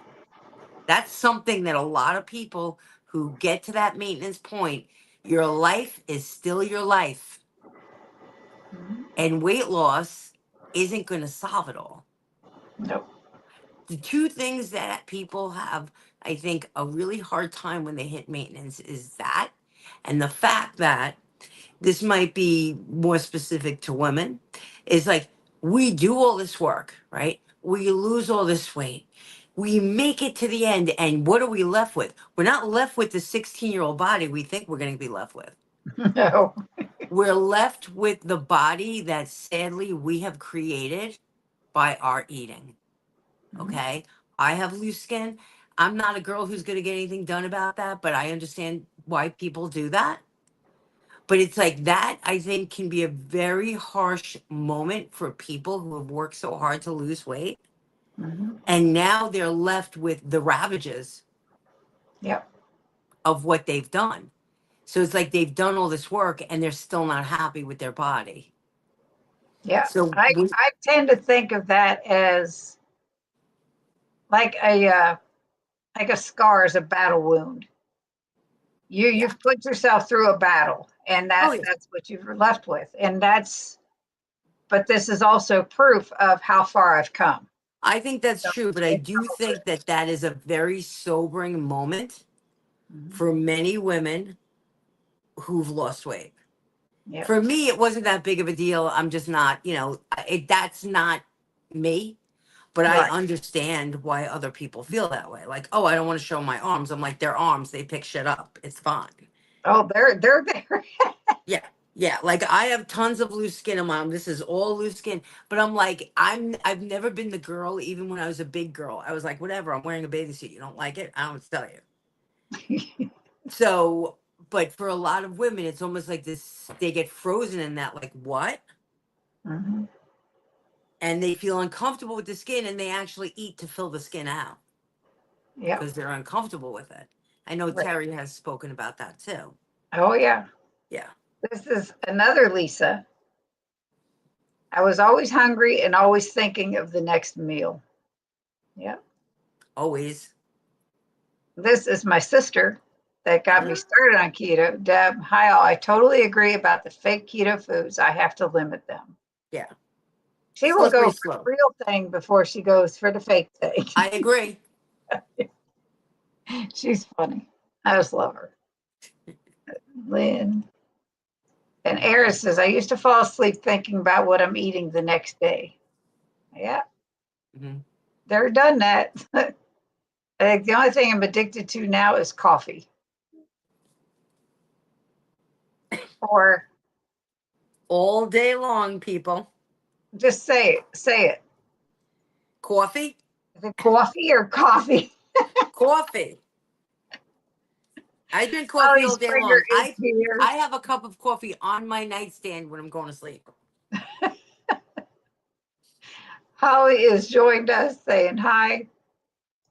That's something that a lot of people who get to that maintenance point, your life is still your life. Mhm. And weight loss isn't going to solve it all. Nope. The two things that people have, I think, a really hard time when they hit maintenance is that, and the fact that this might be more specific to women, is like we do all this work, right? We lose all this weight. We make it to the end, and what are we left with? We're not left with the 16-year-old body we think we're going to be left with. No. We're left with the body that sadly we have created by our eating. Mhm. Okay. I have loose skin. I'm not a girl who's going to get anything done about that, but I understand why people do that. But it's like that, I think, can be a very harsh moment for people who have worked so hard to lose weight. Mhm. And now they're left with the ravages Yep. of what they've done. So it's like they've done all this work and they're still not happy with their body. Yeah. So, I tend to think of that as like a scar is a battle wound. yeah. You've put yourself through a battle, and Oh, yeah. that's what you're left with. And that's but this is also proof of how far I've come. I think that's So true, but I it's do all think that that is a very sobering moment good. Mhm. for many women who've lost weight. Yep. For me, it wasn't that big of a deal. I'm just not, that's not me. But I Right. understand why other people feel that way. Like, oh, I don't want to show my arms. I'm like, they're arms. They pick shit up. It's fine. Oh, they're there. Yeah. Yeah. Like I have tons of loose skin on my arm. This is all loose skin. But I'm like, I've never been the girl, even when I was a big girl. I was like, whatever, I'm wearing a bathing suit. You don't like it? I don't tell you. So, but for a lot of women, it's almost like this, they get frozen in that, like, what? Mhm. And they feel uncomfortable with the skin and they actually eat to fill the skin out Yep. because they're uncomfortable with it. I know Right. Terry has spoken about that too. Oh yeah. Yeah, This is another Lisa. I was always hungry and always thinking of the next meal. Yep. always. This is my sister that got me Uh-huh. started on keto. Deb, hi all. I totally agree about the fake keto foods. I have to limit them. Yeah, She will go slippery for slope. the real thing before she goes for the fake thing. I agree. She's funny. I just love her. Lynn. And Eris says, I used to fall asleep thinking about what I'm eating the next day. Yeah, Hmm. never done that. I think the only thing I'm addicted to now is coffee. Or All day long, people. just say it. Say it. Coffee? Is it coffee or coffee? Coffee. I drink coffee Holly all day Springer long. is here. I have a cup of coffee on my nightstand when I'm going to sleep. Holly has joined us saying hi.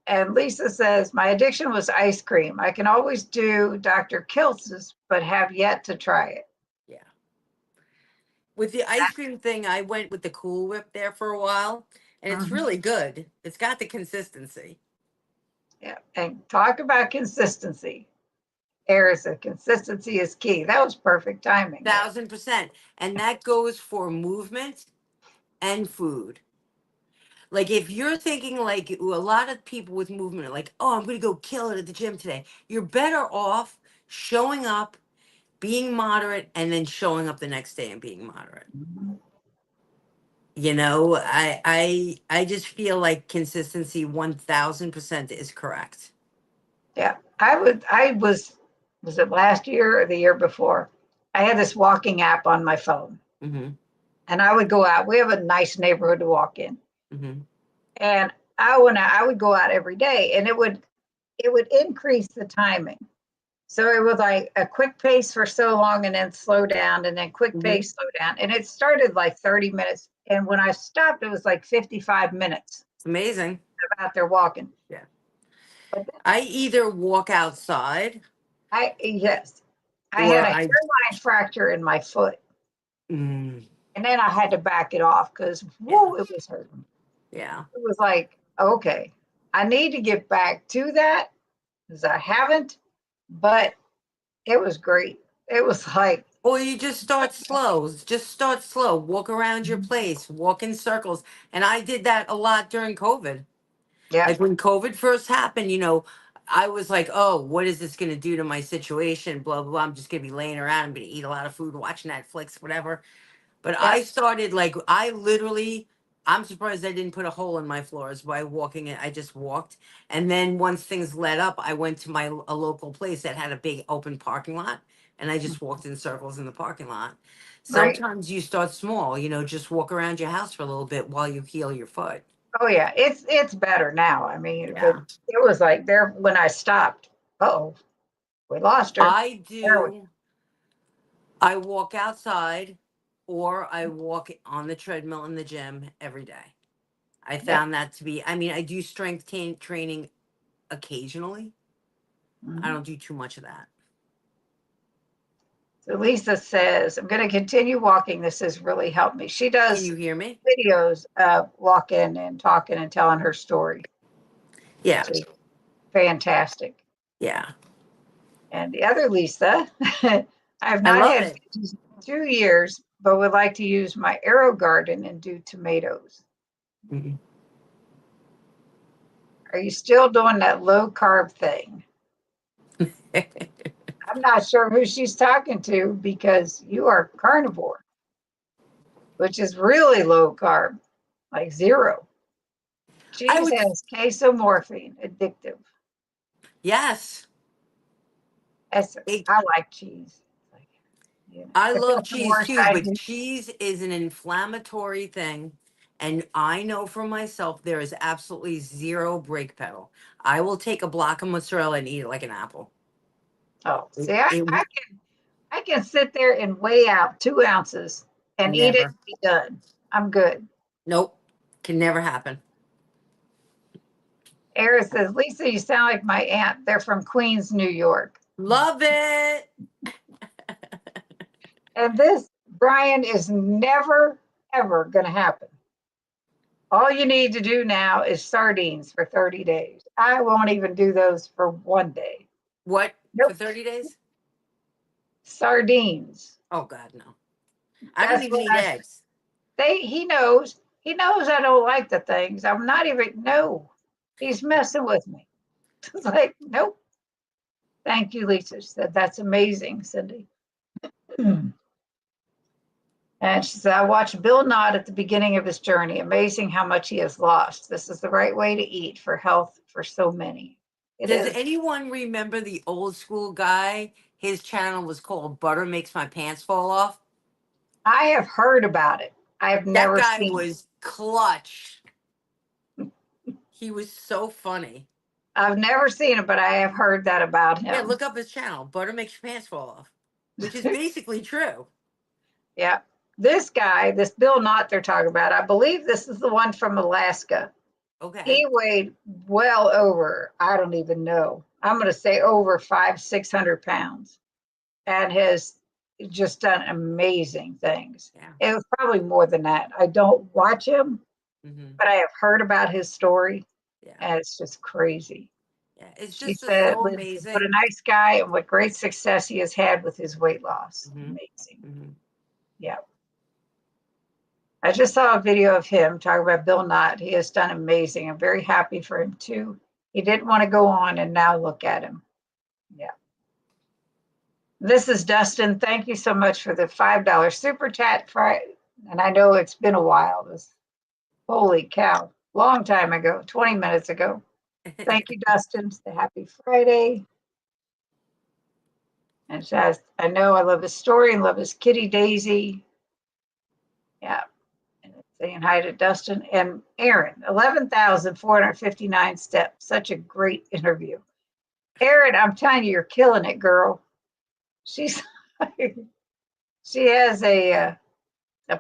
And Lisa says, my addiction was ice cream. I can always do Dr. Kiltz's, but have yet to try it. Yeah. With the ice cream thing, I went with the Cool Whip there for a while, and it's Mhm. really good. It's got the consistency. Yeah. And talk about consistency. Eris said, consistency is key. That was perfect timing there. 1,000%. And that goes for movement and food. Like if you're thinking like a lot of people with movement are like, oh, I'm going to go kill it at the gym today. You're better off showing up, being moderate, and then showing up the next day and being moderate. Mhm. I just feel like consistency 1,000% is correct. Yeah. Was it last year or the year before? I had this walking app on my phone Mm-hmm. and I would go out. We have a nice neighborhood to walk in. Mm-hmm. And I would go out every day and it would increase the timing. So it was like a quick pace for so long and then slow down and then quick Mm-hmm. pace, slow down. And it started like 30 minutes. And when I stopped, it was like 55 minutes. It's amazing. I'm out there walking. Yeah. But I either walk outside yes, I had or a I. hairline fracture in my foot, Mm, and then I had to back it off because yeah. whoa, it was hurting. Yeah. It was like, okay, I need to get back to that because I haven't, but it was great. It was like, Or you just start slow. Just start slow. Walk around your place. Walk in circles. And I did that a lot during COVID. yeah, Like when COVID first happened, I was like, oh, what is this going to do to my situation? Blah, blah, blah. I'm just going to be laying around. I'm going to eat a lot of food, watch Netflix, whatever. But yeah, I started like, I'm surprised I didn't put a hole in my floors by walking it. I just walked. And then once things let up, I went to a local place that had a big open parking lot. And I just walked in circles in the parking lot. right. Sometimes you start small, just walk around your house for a little bit while you heal your foot. Oh yeah, it's better now. I mean, but Yeah. it was like there when I stopped. Oh, we lost her. I There we, do. I walk outside or I walk on the treadmill in the gym every day. I yep. found that to be, I mean, I do training occasionally. I Mhm. don't do too much of that. So Lisa says, I'm going to continue walking. This has really helped me. She Can does you hear me? videos of walking and talking and telling her story, Yeah. which is fantastic. Yeah. And the other Lisa, I have I not love had it. veggies in 2 years, but would like to use my arrow garden and do tomatoes. Mhm. Are you still doing that low carb thing? I'm not sure who she's talking to because you are carnivore, which is really low carb, like zero. I Cheese would, has casomorphine, addictive. yes. It, I like cheese. Like, I if love that's the cheese worst too, I but do, cheese is an inflammatory thing. And I know for myself, there is absolutely zero brake pedal. I will take a block of mozzarella and eat it like an apple. oh, It, see, it I can sit there and weigh out 2 ounces and eat it never, and be done. I'm good. nope, can never happen. Eric says, Lisa, you sound like my aunt. They're from Queens, New York. Love it. And this, Brian, is never, ever going to happen. All you need to do now is sardines for 30 days. I won't even do those for 1 day. What, for Nope. 30 days? Sardines. Oh, God, no. I don't That's even what eat I, eggs. he knows. He knows I don't like the things. I'm not even, no. He's messing with me. It's like, nope. Thank you, Lisa. She said, that's amazing, Cindy. And she said, I watched Bill Nod at the beginning of his journey. Amazing how much he has lost. This is the right way to eat for health for so many. It Does is. anyone remember the old school guy? His channel was called Butter Makes My Pants Fall Off. I have heard about it. I have That never guy seen it. was clutch. He was so funny. I've never seen it, but I have heard that about Yeah, him. look up his channel. Butter Makes Your Pants Fall Off, which is basically true. Yeah. This guy, this Bill Knott they're talking about, I believe this is the one from Alaska. He Okay. weighed well over, I don't even know. I'm going to say over 600 pounds and has just done amazing things. Yeah. It was probably more than that. I don't watch him, Hmm. but I have heard about his story Yeah. and it's just crazy. Yeah. It's She just said, so Liz, what a amazing. nice guy and what great success he has had with his weight loss. Hmm. Amazing. Hmm. Yeah. I just saw a video of him talking about Bill Knott. He has done amazing. I'm very happy for him too. He didn't want to go on, and now look at him. Yeah. This is Dustin. Thank you so much for the $5 super chat. And I know it's been a while. Holy cow. Long time ago, 20 minutes ago. Thank you, Dustin. Happy Friday. And says, I know I love his story and love his kitty Daisy. Yeah. And it's saying hi to Dustin and Aaron. 11,459 steps. Such a great interview. Aaron, I'm telling you, you're killing it, girl. She's she has a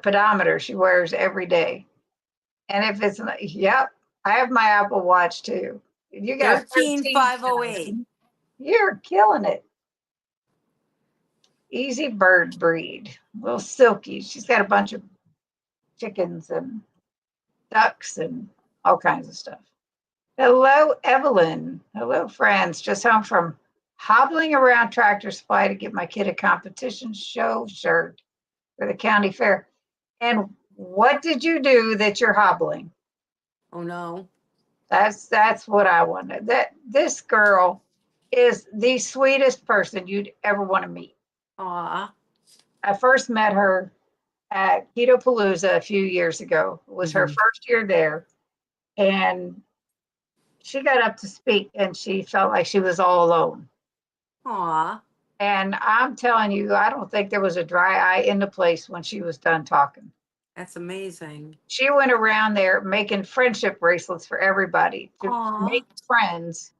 pedometer she wears every day. And if it's not, yep. I have my Apple Watch too. You got 13508. 13,000. You're killing it. Easy bird breed. Little Silky. She's got a bunch of chickens and ducks and all kinds of stuff. Hello, Evelyn. Hello, friends. Just home from hobbling around Tractor Supply to get my kid a competition show shirt for the county fair. And what did you do that you're hobbling? Oh no. That's what I wanted. That this girl is the sweetest person you'd ever want to meet. Aw. I first met her at Keto Palooza a few years ago. It was her Hmm. first year there, and she got up to speak, and she felt like she was all alone. Aw. And I'm telling you, I don't think there was a dry eye in the place when she was done talking. That's amazing. She went around there making friendship bracelets for everybody to Aw. make friends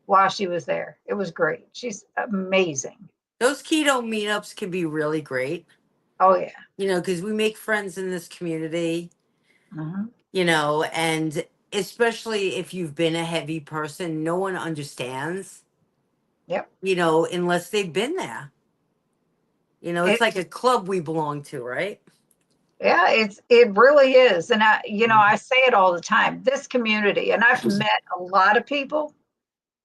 while she was there. It was great. She's amazing. Those keto meetups can be really great, Oh, yeah. because we make friends in this community, Mhm. and especially if you've been a heavy person, no one understands, Yep. unless they've been there. It's It, like a club we belong to, right? yeah, it really is. And Mhm. I say it all the time. This community, and I've met a lot of people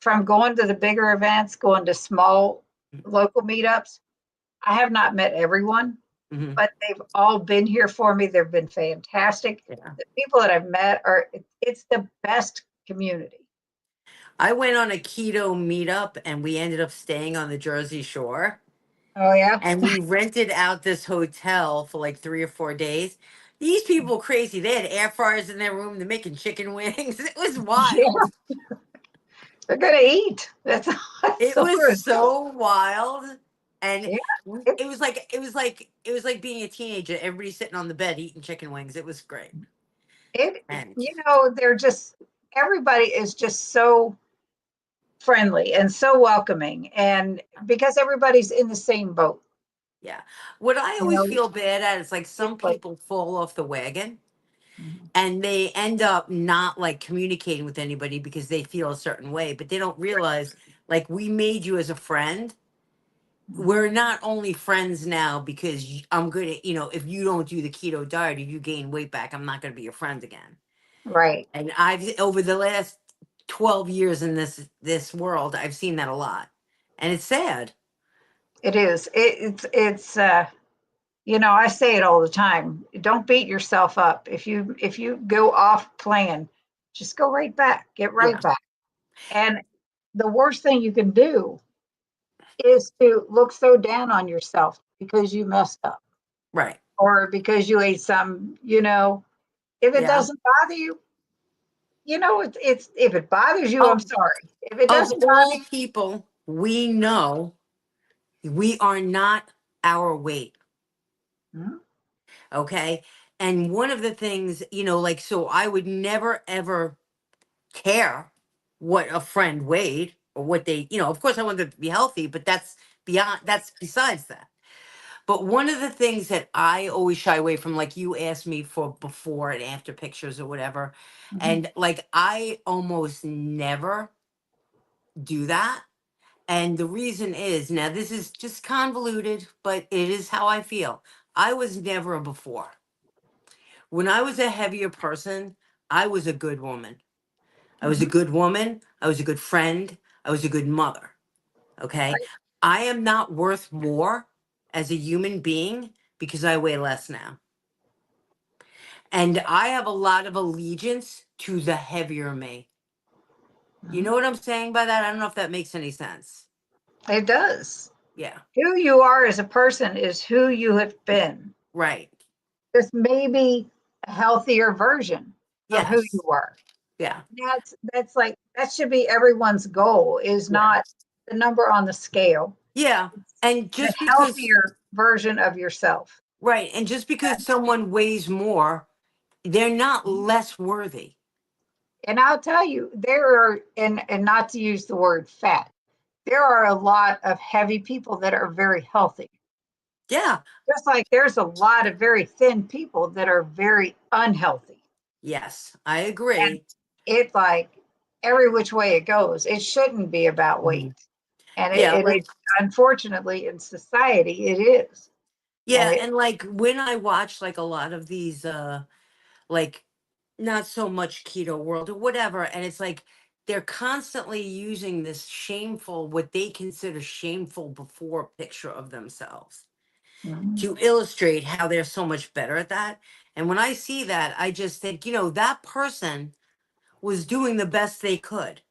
from going to the bigger events, going to small local meetups. I have not met everyone, Mhm. but they've all been here for me. They've been fantastic. Yeah. The people that I've met it's the best community. I went on a keto meetup and we ended up staying on the Jersey Shore. Oh, yeah. And we rented out this hotel for like 3 or 4 days. These people crazy. They had air fryers in their room. They're making chicken wings. It was Yeah, wild. they're going to eat. That's It so was good. so wild. And Yeah. It, it was like being a teenager. Everybody sitting on the bed eating chicken wings. It was great. And they're just, everybody is just so friendly and so welcoming. And because everybody's in the same boat, yeah. What I you always know, feel bad at is like it's some like, people fall off the wagon mhm, and they end up not like communicating with anybody because they feel a certain way, but they don't realize like we made you as a friend. mhm, We're not only friends now because I'm gonna, if you don't do the keto diet or you gain weight back, I'm not gonna be your friend again. right. And I've over the last 12 years in this world, I've seen that a lot, and it's sad. It is. I say it all the time. Don't beat yourself up. If you go off plan, just go right back. Get right Yeah, back. And the worst thing you can do is to look so down on yourself because you messed up right. or because you ate some. If it Yeah. doesn't bother you, it's if it bothers you, I'm Of sorry. If it of doesn't bother all people we know, we are not our weight. you, mhm, Okay. And one of the things, like, so I would never ever care what a friend weighed or what they, of course I want them to be healthy, but that's besides that. But one of the things that I always shy away from, like you asked me for before and after pictures or whatever, mhm, and like I almost never do that. And the reason is, now this is just convoluted, but it is how I feel. I was never a before. When I was a heavier person, I was a good woman. I was a mhm, good woman. I was a good friend. I was a good mother. Okay. right. I am not worth more as a human being because I weigh less now. And I have a lot of allegiance to the heavier me. You Mhm. know what I'm saying by that? I don't know if that makes any sense. It does. Yeah. Who you are as a person is who you have been. Right. This may be a healthier version of who you Yes. are. Yeah. That's like that should be everyone's goal is Yeah. not the number on the scale. Yeah. It's And the just because, healthier version of yourself. right. And just because someone weighs more, they're not less worthy. And I'll tell you, there are, and not to use the word fat, there are a lot of heavy people that are very healthy. Yeah. Just like there's a lot of very thin people that are very unhealthy. Yes. I And agree. it like every which way it goes. It shouldn't be about weight. Mhm. And Yeah, it is, like unfortunately, in society, it is. And yeah, and like when I watch like a lot of these like not so much keto world or whatever, and it's like they're constantly using this shameful, what they consider shameful before picture of themselves Mhm. to illustrate how they're so much better at that. And when I see that, I just think, that person was doing the best they could,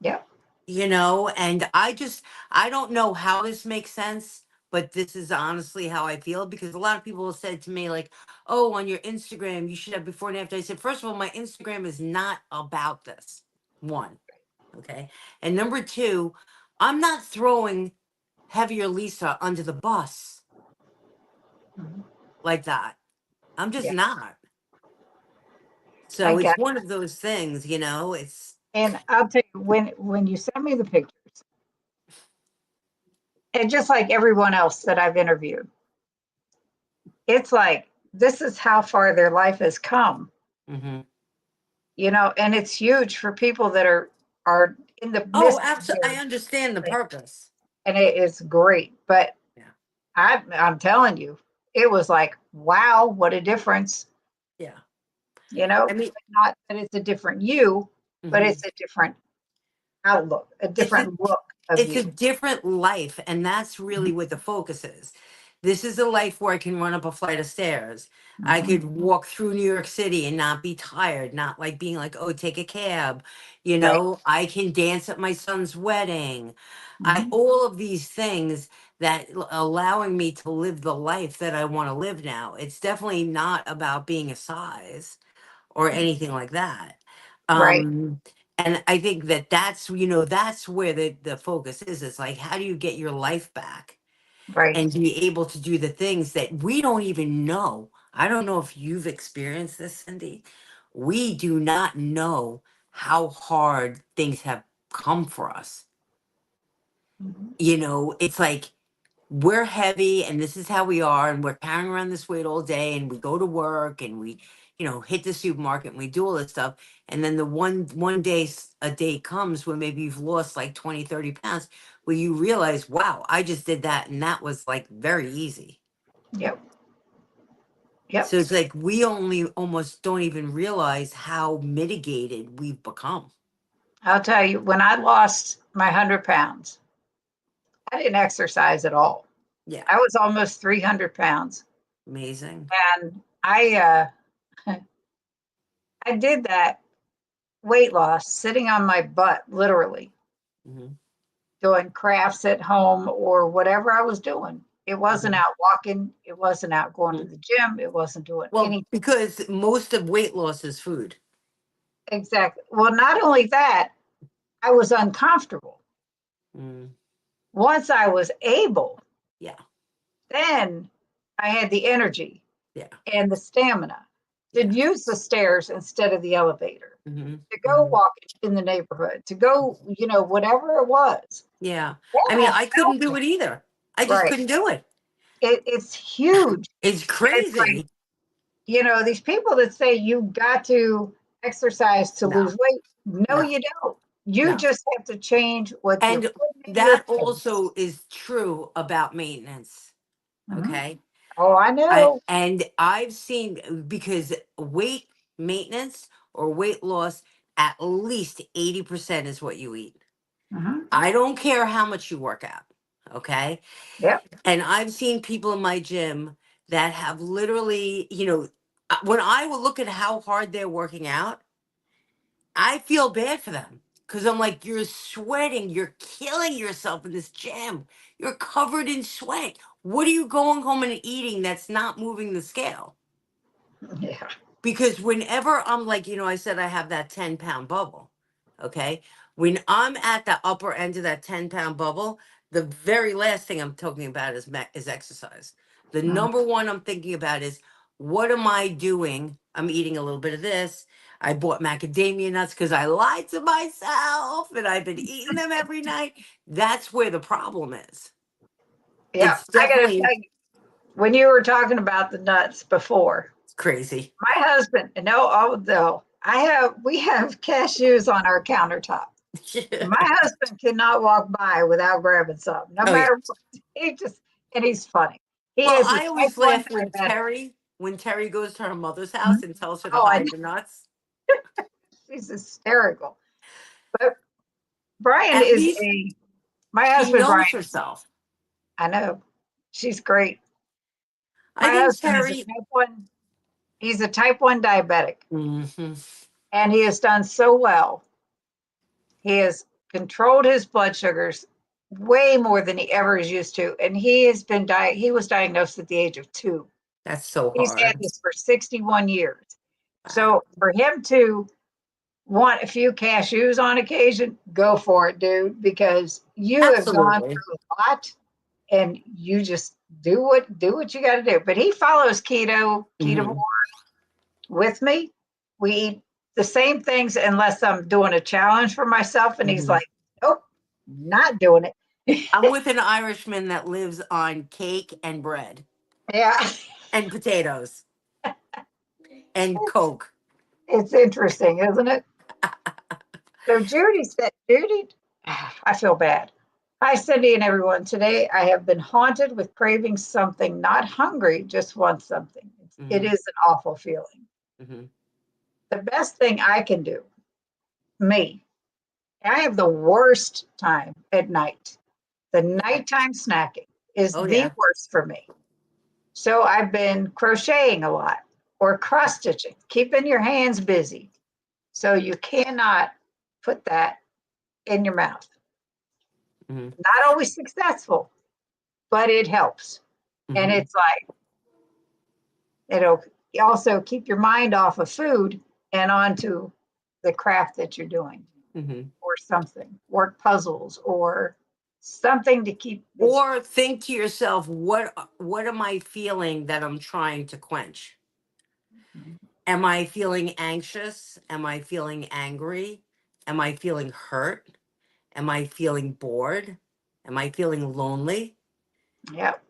Yep. and I don't know how this makes sense, but this is honestly how I feel, because a lot of people have said to me, like, oh, on your Instagram, you should have before and after. I said, first of all, my Instagram is not about this. One, okay. And number two, I'm not throwing heavier Lisa under the bus Mhm. like that. I'm just Yeah. not. I So it's get one of those things, it's And I'll tell you, when you send me the pictures, and just like everyone else that I've interviewed, it's like this is how far their life has come, hmm and it's huge for people that are in the oh, midst of absolutely. I their understand the thing, purpose. and it is great. But Yeah. I'm telling you, it was like, wow, what a difference, Yeah. I but mean, not that it's a different you, but mhm. it's a different outlook, a it's a different look of it's a you. different life, and that's Mhm. really what the focus is. This is a life where I can run up a flight of stairs. I Mhm. could walk through New York City and not be tired, not like being like, oh, take a cab. Right. I can dance at my son's wedding. I Mhm. all of these things that allowing me to live the life that I want to live now. It's definitely not about being a size or anything like that. Right. Um, and I think that's where the focus is. It's like, how do you get your life back Right. and be able to do the things that we don't even know? I don't know if you've experienced this, Cindy. We do not know how hard things have come for us. Mhm. It's like we're heavy and this is how we are, and we're carrying around this weight all day, and we go to work and we hit the supermarket and we do all this stuff, and then the one day a day comes when maybe you've lost like 20, 30 pounds, where you realize, wow, I just did that and that was like very easy. Yep. Yep. So it's like we only almost don't even realize how mitigated we've become. I'll tell you, when I lost my 100 pounds, I didn't exercise at all. Yeah. I was almost 300 pounds. Amazing. And I did that weight loss sitting on my butt, literally hmm doing crafts at home or whatever I was doing. It wasn't hmm out walking. It wasn't out going to the gym. It wasn't doing well, anything. because most of weight loss is food. Exactly. Well, not only that, I was uncomfortable. Mm, Once I was able, yeah. then I had the energy Yeah. and the stamina to Yeah. use the stairs instead of the elevator, Mhm, to go mhm. walk in the neighborhood, to go, whatever it was. Yeah. I mean, That I couldn't helped do me. it either. I just Right. couldn't do it. It's huge. It's And it's like, crazy. these people that say you got to exercise to No, lose weight. No, no, you don't. You no. just have to change what you're And putting in your that face. also is true about maintenance. Mhm. Okay. Oh, I know. And I've seen, because weight maintenance or weight loss, at least 80% is what you eat. Mhm. I don't care how much you work out. Okay. Yep. And I've seen people in my gym that have literally, when I will look at how hard they're working out, I feel bad for them, because I'm like, you're sweating, you're killing yourself in this gym. You're covered in sweat. What are you going home and eating that's not moving the scale? Yeah. Because whenever I'm like, I said I have that 10-pound bubble. Okay. When I'm at the upper end of that 10-pound bubble, the very last thing I'm talking about is exercise. The Mhm. number one I'm thinking about is, what am I doing? I'm eating a little bit of this. I bought macadamia nuts because I lied to myself and I've been eating them every night. That's where the problem is. Yeah. It's I got to definitely tell you, when you were talking about the nuts before, crazy. my husband, no, oh, no. we have cashews on our countertop. And my husband cannot walk by without grabbing some, no Oh yeah. matter what. He just, and he's funny. He Well, is a I type always one laugh when diabetic. Terry goes to her mother's Mhm. house and tells her to Oh, I hide know. the nuts. She's hysterical. But Brian At is least my she husband, Brian, knows herself. I know. She's great. I My think husband is a Terry. type one, he's a type one diabetic, Mhm. and he has done so well. He has controlled his blood sugars way more than he ever is used to. And he was diagnosed at the age of 2. That's so He's had hard. this for 61 years. Wow. So for him to want a few cashews on occasion, go for it, dude, because you have gone Absolutely. through a lot and you just do what you got to do. But he follows keto Hmm. with me. We eat the same things unless I'm doing a challenge for myself. And he's Hmm. like, nope, not doing it. I'm with an Irishman that lives on cake and bread Yeah. and potatoes and It's, Coke. it's interesting, isn't it? So Judy, I feel bad. Hi, Cindy and everyone. Today I have been haunted with craving something, not hungry, just want something. It Hmm. is an awful feeling. Hmm. The best thing I can do, me, I have the worst time at night. The Yeah. nighttime snacking is Oh the yeah. worst for me. So I've been crocheting a lot or cross stitching, keeping your hands busy. So you cannot put that in your mouth. Hmm. Not always successful, but it helps. And Hmm. it's like, it'll also keep your mind off of food and onto the craft that you're doing Hmm. or something, work puzzles or something to keep busy. Or think to yourself, what am I feeling that I'm trying to quench? Am I feeling anxious? Am I feeling angry? Am I feeling hurt? Am I feeling bored? Am I feeling lonely? Yep.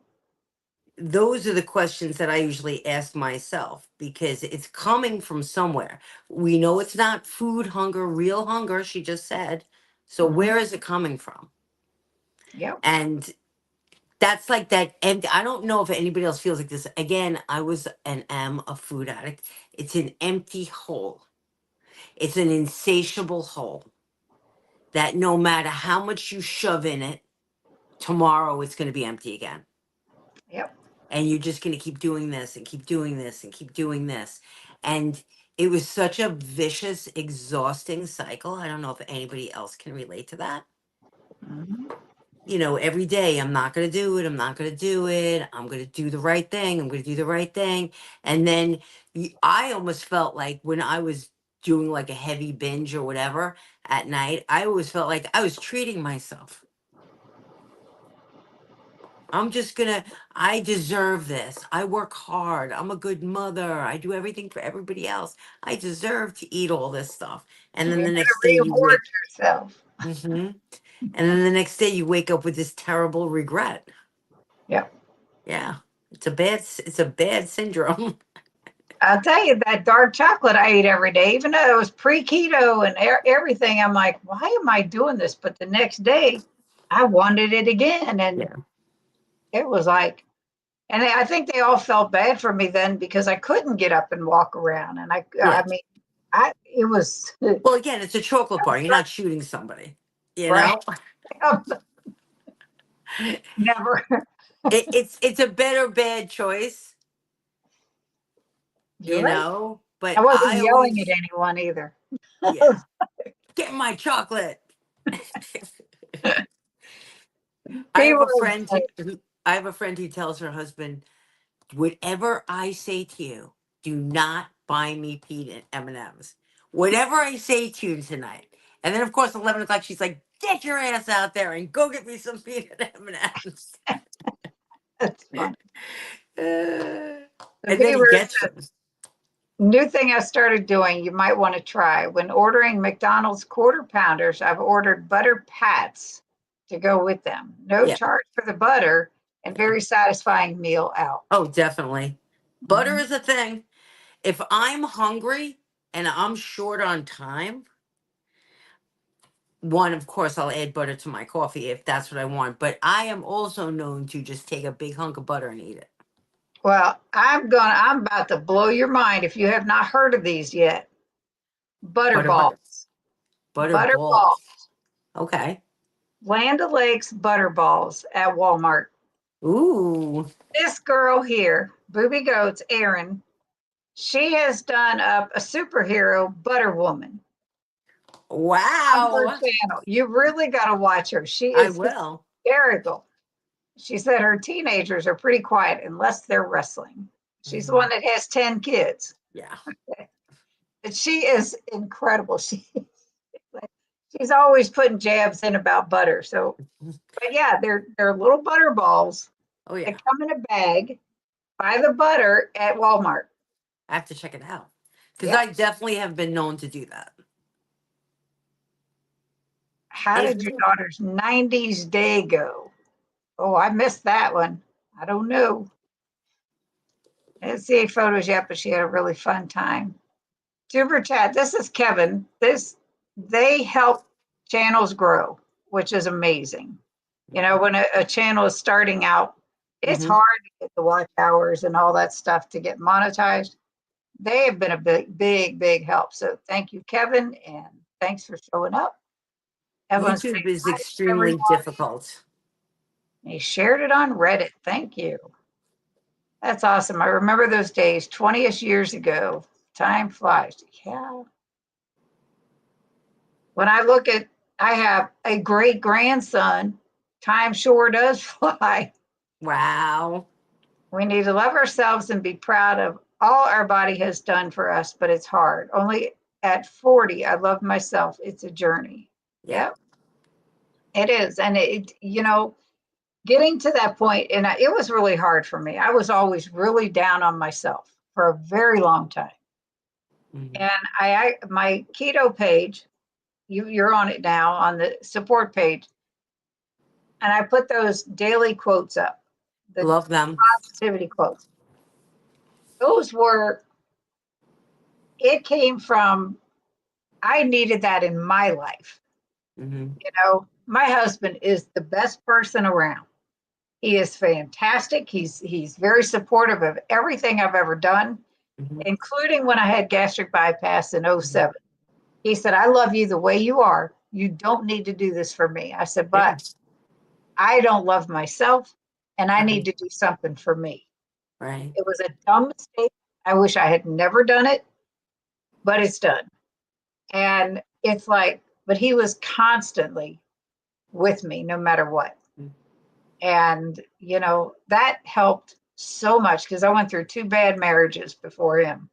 Those are the questions that I usually ask myself because it's coming from somewhere. We know it's not food hunger, real hunger, she just said. So Mhm. where is it coming from? Yep. And that's like that. And I don't know if anybody else feels like this. Again, I was and am a food addict. It's an empty hole. It's an insatiable hole that no matter how much you shove in it, tomorrow it's going to be empty again. Yep. And you're just going to keep doing this and keep doing this and keep doing this. And it was such a vicious, exhausting cycle. I don't know if anybody else can relate to that. Mhm. You know, every day, I'm not going to do it. I'm not going to do it. I'm going to do the right thing. I'm going to do the right thing. And then I almost felt like when I was doing like a heavy binge or whatever at night, I always felt like I was treating myself. I'm just gonna, I deserve this. I work hard. I'm a good mother. I do everything for everybody else. I deserve to eat all this stuff. And You then the better next day you reward wake, yourself. hmm and then the next day you wake up with this terrible regret. Yep. Yeah. It's a bad syndrome. I'll tell you that dark chocolate I eat every day, even though it was pre-keto and everything, I'm like, why am I doing this? But the next day, I wanted it again, and Yeah. it was like, and I think they all felt bad for me then because I couldn't get up and walk around, and Yeah. I mean, it was Well, again, it's a chocolate bar. You're not shooting somebody, you right. know? Never. It's a better bad choice, You're you right. know? I But wasn't I yelling at always, anyone either. yeah, get my chocolate. I have People a would friend say, I have a friend who tells her husband, "Whatever I say to you, do not buy me peanut M&Ms. Whatever I say to you tonight." And then, of course, 11 o'clock, she's like, "Get your ass out there and go get me some peanut M&Ms." that's funny. Uh, The and then he Beaver gets said, them. new thing I started doing, you might want to try. When ordering McDonald's quarter pounders, I've ordered butter pats to go with them. No Yeah. charge for the butter and very satisfying meal out. Oh, definitely. Butter Mhm. is a thing. If I'm hungry, and I'm short on time, one, of course, I'll add butter to my coffee if that's what I want. But I am also known to just take a big hunk of butter and eat it. Well, I'm about to blow your mind if you have not heard of these yet. Butter Butter what? balls. Butter Butter ball. balls. Okay. Land O'Lakes butter balls at Walmart. Ooh. This girl here, Booby Goats, Erin, she has done up a superhero butter woman on her Wow. channel. You really got to watch her. She I is will. hysterical. She said her teenagers are pretty quiet unless they're wrestling. She's the one that has 10 kids. Yeah. And she is incredible. She's always putting jabs in about butter. So, but yeah, they're little butter balls Oh, yeah. that come in a bag. Buy the butter at Walmart. I have to check it out because Yeah. I definitely have been known to do that. How If did your daughter's 90s day go? Oh, I missed that one. I don't know. I didn't see any photos yet, but she had a really fun time. Super chat. This is Kevin. They help channels grow, which is amazing. You know, when a channel is starting out, it's Mhm. hard to get the watch hours and all that stuff to get monetized. They have been a big help. So thank you, Kevin, and thanks for showing up. Everyone's saying YouTube is hi to extremely everyone. difficult. He shared it on Reddit. Thank you. That's awesome. I remember those days 20-ish years ago. Time flies. Yeah. When I have a great grandson, time sure does fly. Wow. We need to love ourselves and be proud of all our body has done for us, but it's hard. Only at 40, I love myself. It's a journey. Yeah. Yep, it is. And getting to that point, and it was really hard for me. I was always really down on myself for a very long time. Mhm. And my keto page, you're on it now on the support page, and I put those daily quotes up, the Love them. positivity quotes. Those were, it came from, I needed that in my life. Hmm. My husband is the best person around. He is fantastic. He's very supportive of everything I've ever done, Hmm. including when I had gastric bypass in '07. He said, I love you the way you are. You don't need to do this for me. I said, but Yes. I don't love myself and I need Right. to do something for me. Right. It was a dumb mistake. I wish I had never done it, but it's done. And it's like, but he was constantly with me no matter what. And, that helped so much because I went through 2 bad marriages before him.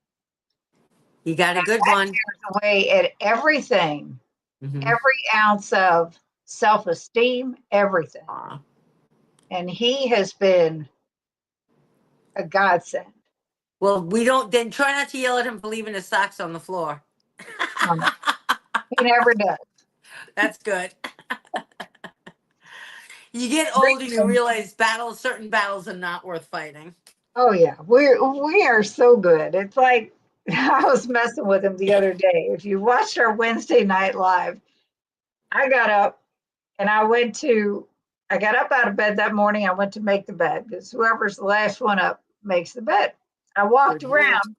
You got a And good that one. tears away at everything, Hmm. every ounce of self esteem, everything. And he has been a godsend. Well, we don't then try not to yell at him for leaving his socks on the floor. He never does. That's good. You get Bring older, you them. realize certain battles are not worth fighting. Oh yeah, we are so good. It's like I was messing with him the other day. If you watched our Wednesday night live, I got up and I got up out of bed that morning. I went to make the bed because whoever's the last one up makes the bed. I walked Good move. around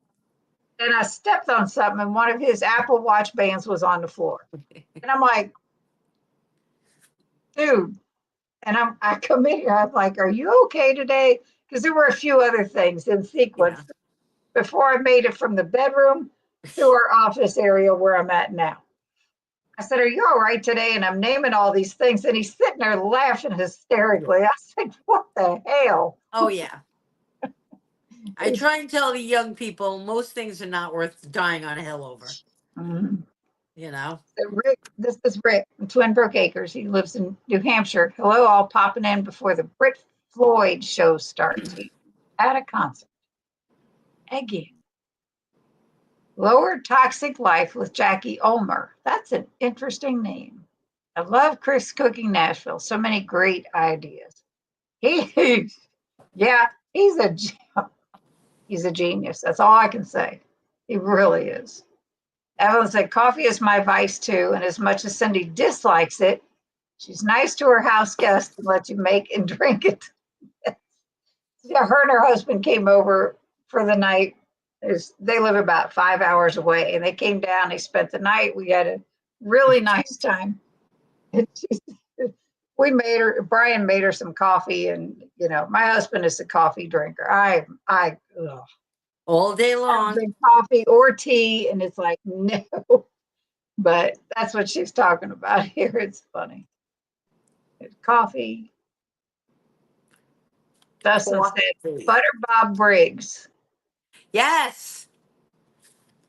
and I stepped on something, and one of his Apple Watch bands was on the floor. And I'm like, dude. And I come in here, I'm like, are you okay today? Because there were a few other things in Yeah. sequence before I made it from the bedroom to our office area where I'm at now. I said, are you all right today? And I'm naming all these things. And he's sitting there laughing hysterically. I said, what the hell? Oh, yeah. I try and tell the young people most things are not worth dying on a hill over. Mhm. You know? Rick, this is Rick from Twin Brook Acres. He lives in New Hampshire. Hello, all popping in before the Brit Floyd show starts. He's at a concert again. Lower Toxic Life with Jackie Ulmer. That's an interesting name. I love Chris Cooking Nashville. So many great ideas. He, yeah, he's a genius. That's all I can say. He really is. Evelyn said, coffee is my vice too. And as much as Cindy dislikes it, she's nice to her house guests and lets you make and drink it. Yeah, her and her husband came over for the night. They live about 5 hours away, and they came down. They spent the night. We had a really nice time. We made her. Brian made her some coffee, and my husband is a coffee drinker. I All day don't long. drink coffee or tea, and it's like no. But that's what she's talking about here. It's funny. It's coffee. Dustin said, Coffee. "Butter Bob Briggs." Yes.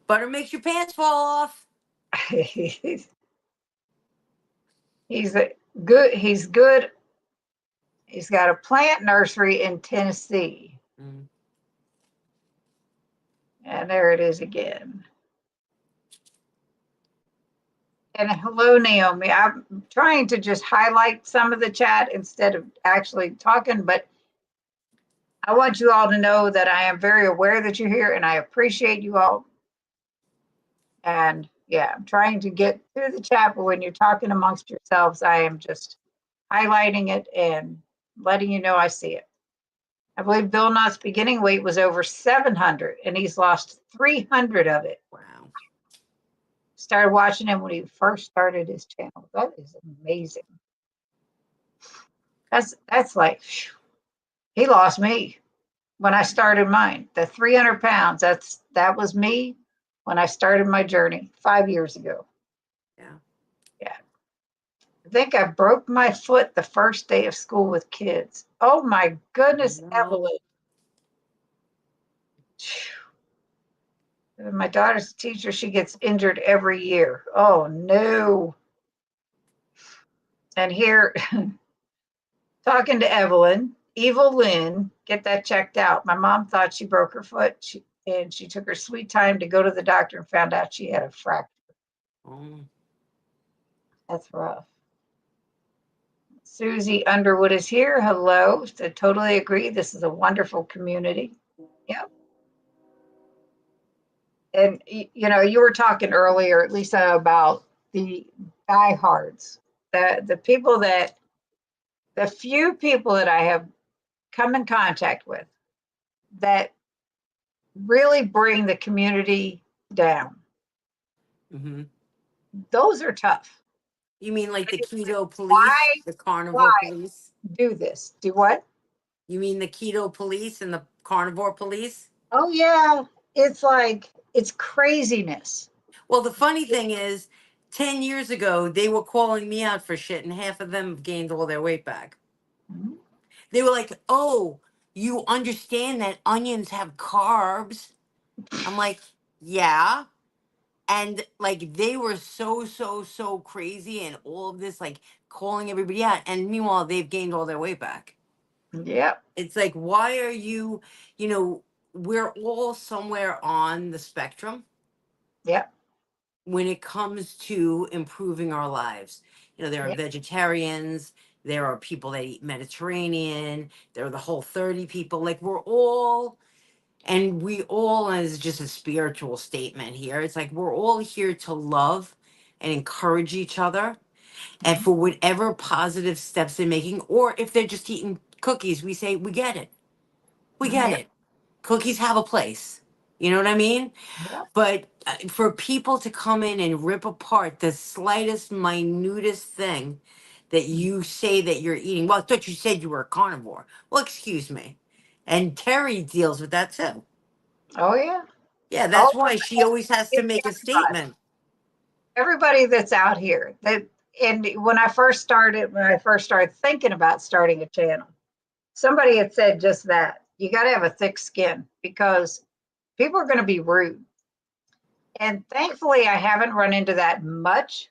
Butter makes your pants fall off. He's a good. He's good. He's got a plant nursery in Tennessee. Mm. And there it is again. And hello, Naomi. I'm trying to just highlight some of the chat instead of actually talking, but I want you all to know that I am very aware that you're here and I appreciate you all. And yeah, I'm trying to get through the chat, but when you're talking amongst yourselves, I am just highlighting it and letting you know I see it. I believe Bill Knott's beginning weight was over 700 and he's lost 300 of it. Wow. Started watching him when he first started his channel. That is amazing. That's like, he lost me when I started mine. The 300 pounds, that was me when I started my journey 5 years ago. Yeah. Yeah. I think I broke my foot the first day of school with kids. Oh my goodness, Evelyn. My daughter's a teacher. She gets injured every year. Oh no. And here, talking to Evelyn, Evil Lynn, get that checked out. My mom thought she broke her foot, and she took her sweet time to go to the doctor and found out she had a fracture. Oh. That's rough. Susie Underwood is here. Hello. I totally agree. This is a wonderful community. Yep. And you were talking earlier, Lisa, about the diehards, the people the few people that I have come in contact with that really bring the community down. Mm-hmm. Those are tough. You mean like the keto Why, police, the carnivore why police? do this? Do what? You mean the keto police and the carnivore police? Oh yeah, it's like it's craziness. Well, the funny thing is, 10 years ago, they were calling me out for shit, and half of them gained all their weight back. Mhm. They were like, oh, you understand that onions have carbs? I'm like, yeah. And like, they were so crazy and all of this, like, calling everybody out. And meanwhile, they've gained all their weight back. Yep, It's like, why are you, you know, we're all somewhere on the spectrum yep, when it comes to improving our lives. There are yep. vegetarians, there are people that eat Mediterranean, there are the Whole30 people. Like, we're all, and we all, as just a spiritual statement here, it's like we're all here to love and encourage each other. And Mhm. for whatever positive steps they're making, or if they're just eating cookies, we say, we get it. We get Yep, it. Cookies have a place. You know what I mean? yep. But for people to come in and rip apart the slightest, minutest thing that you say that you're eating, well, I thought you said you were a carnivore. Well, excuse me. And Terry deals with that too. Oh yeah. Yeah, Oh, that's why she always has to it's make a statement. everybody that's out here. And when I first started thinking about starting a channel, somebody had said just that. You got to have a thick skin because people are going to be rude. And thankfully, I haven't run into that much.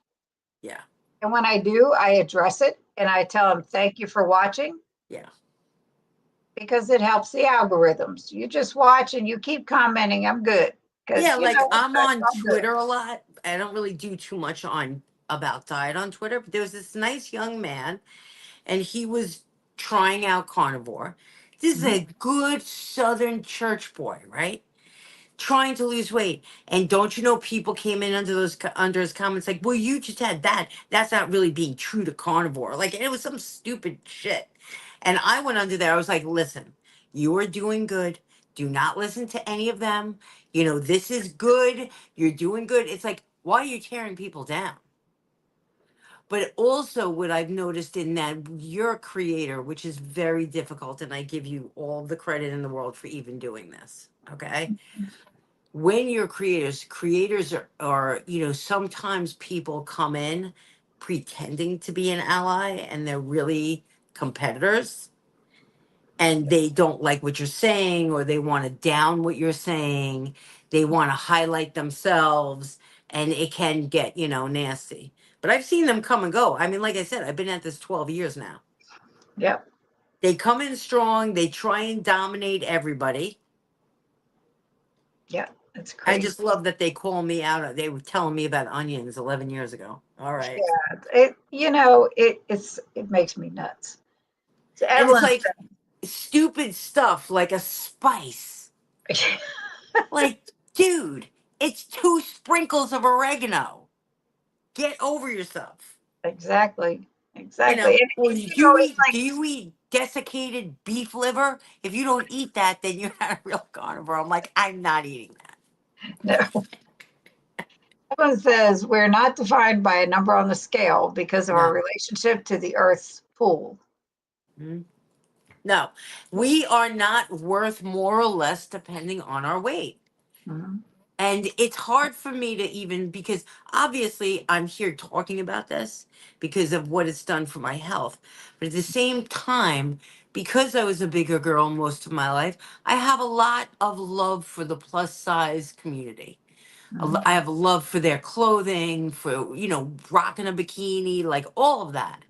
Yeah, And when I do, I address it and I tell them, thank you for watching yeah. because it helps the algorithms. You just watch and you keep commenting, I'm good. Yeah, Because, like I'm that's on all good. Twitter a lot. I don't really do too much on about diet on Twitter, but there was this nice young man and he was trying out carnivore. This is Mhm. a good Southern church boy, right? trying to lose weight. And don't you know, people came in under under his comments like, well, you just had that. That's not really being true to carnivore. Like, it was some stupid shit. And I went under there. I was like, listen, you are doing good. Do not listen to any of them. You know, this is good. You're doing good. It's like, why are you tearing people down? But also, what I've noticed in that, you're a creator, which is very difficult. And I give you all the credit in the world for even doing this. Okay. When you're creators are, you know, sometimes people come in pretending to be an ally and they're really competitors, and they don't like what you're saying, or they want to down what you're saying. They want to highlight themselves, and it can get, you know, nasty. But I've seen them come and go. I mean, like I said, I've been at this 12 years now. Yep. They come in strong, they try and dominate everybody. Yep. It's I crazy. just love that they call me out. They were telling me about onions 11 years ago. All right. Yeah. It makes me nuts. So And it's Evelyn like stupid stuff like a spice. said, Like, dude, it's 2 sprinkles of oregano. Get over yourself. exactly. You Exactly. know, And, or you know, it's do you eat desiccated beef liver? If you don't eat that, then you're not a real carnivore. I'm like, I'm not eating that. like, no. Evelyn says, we're not defined by a number on the scale because of our No. relationship to the Earth's pull. Mhm. No. We are not worth more or less depending on our weight. Mhm. And it's hard for me to even, because obviously I'm here talking about this because of what it's done for my health. But at the same time, because I was a bigger girl most of my life, I have a lot of love for the plus size community. Mhm. I have a love for their clothing, for, you know, rocking a bikini, like all of that.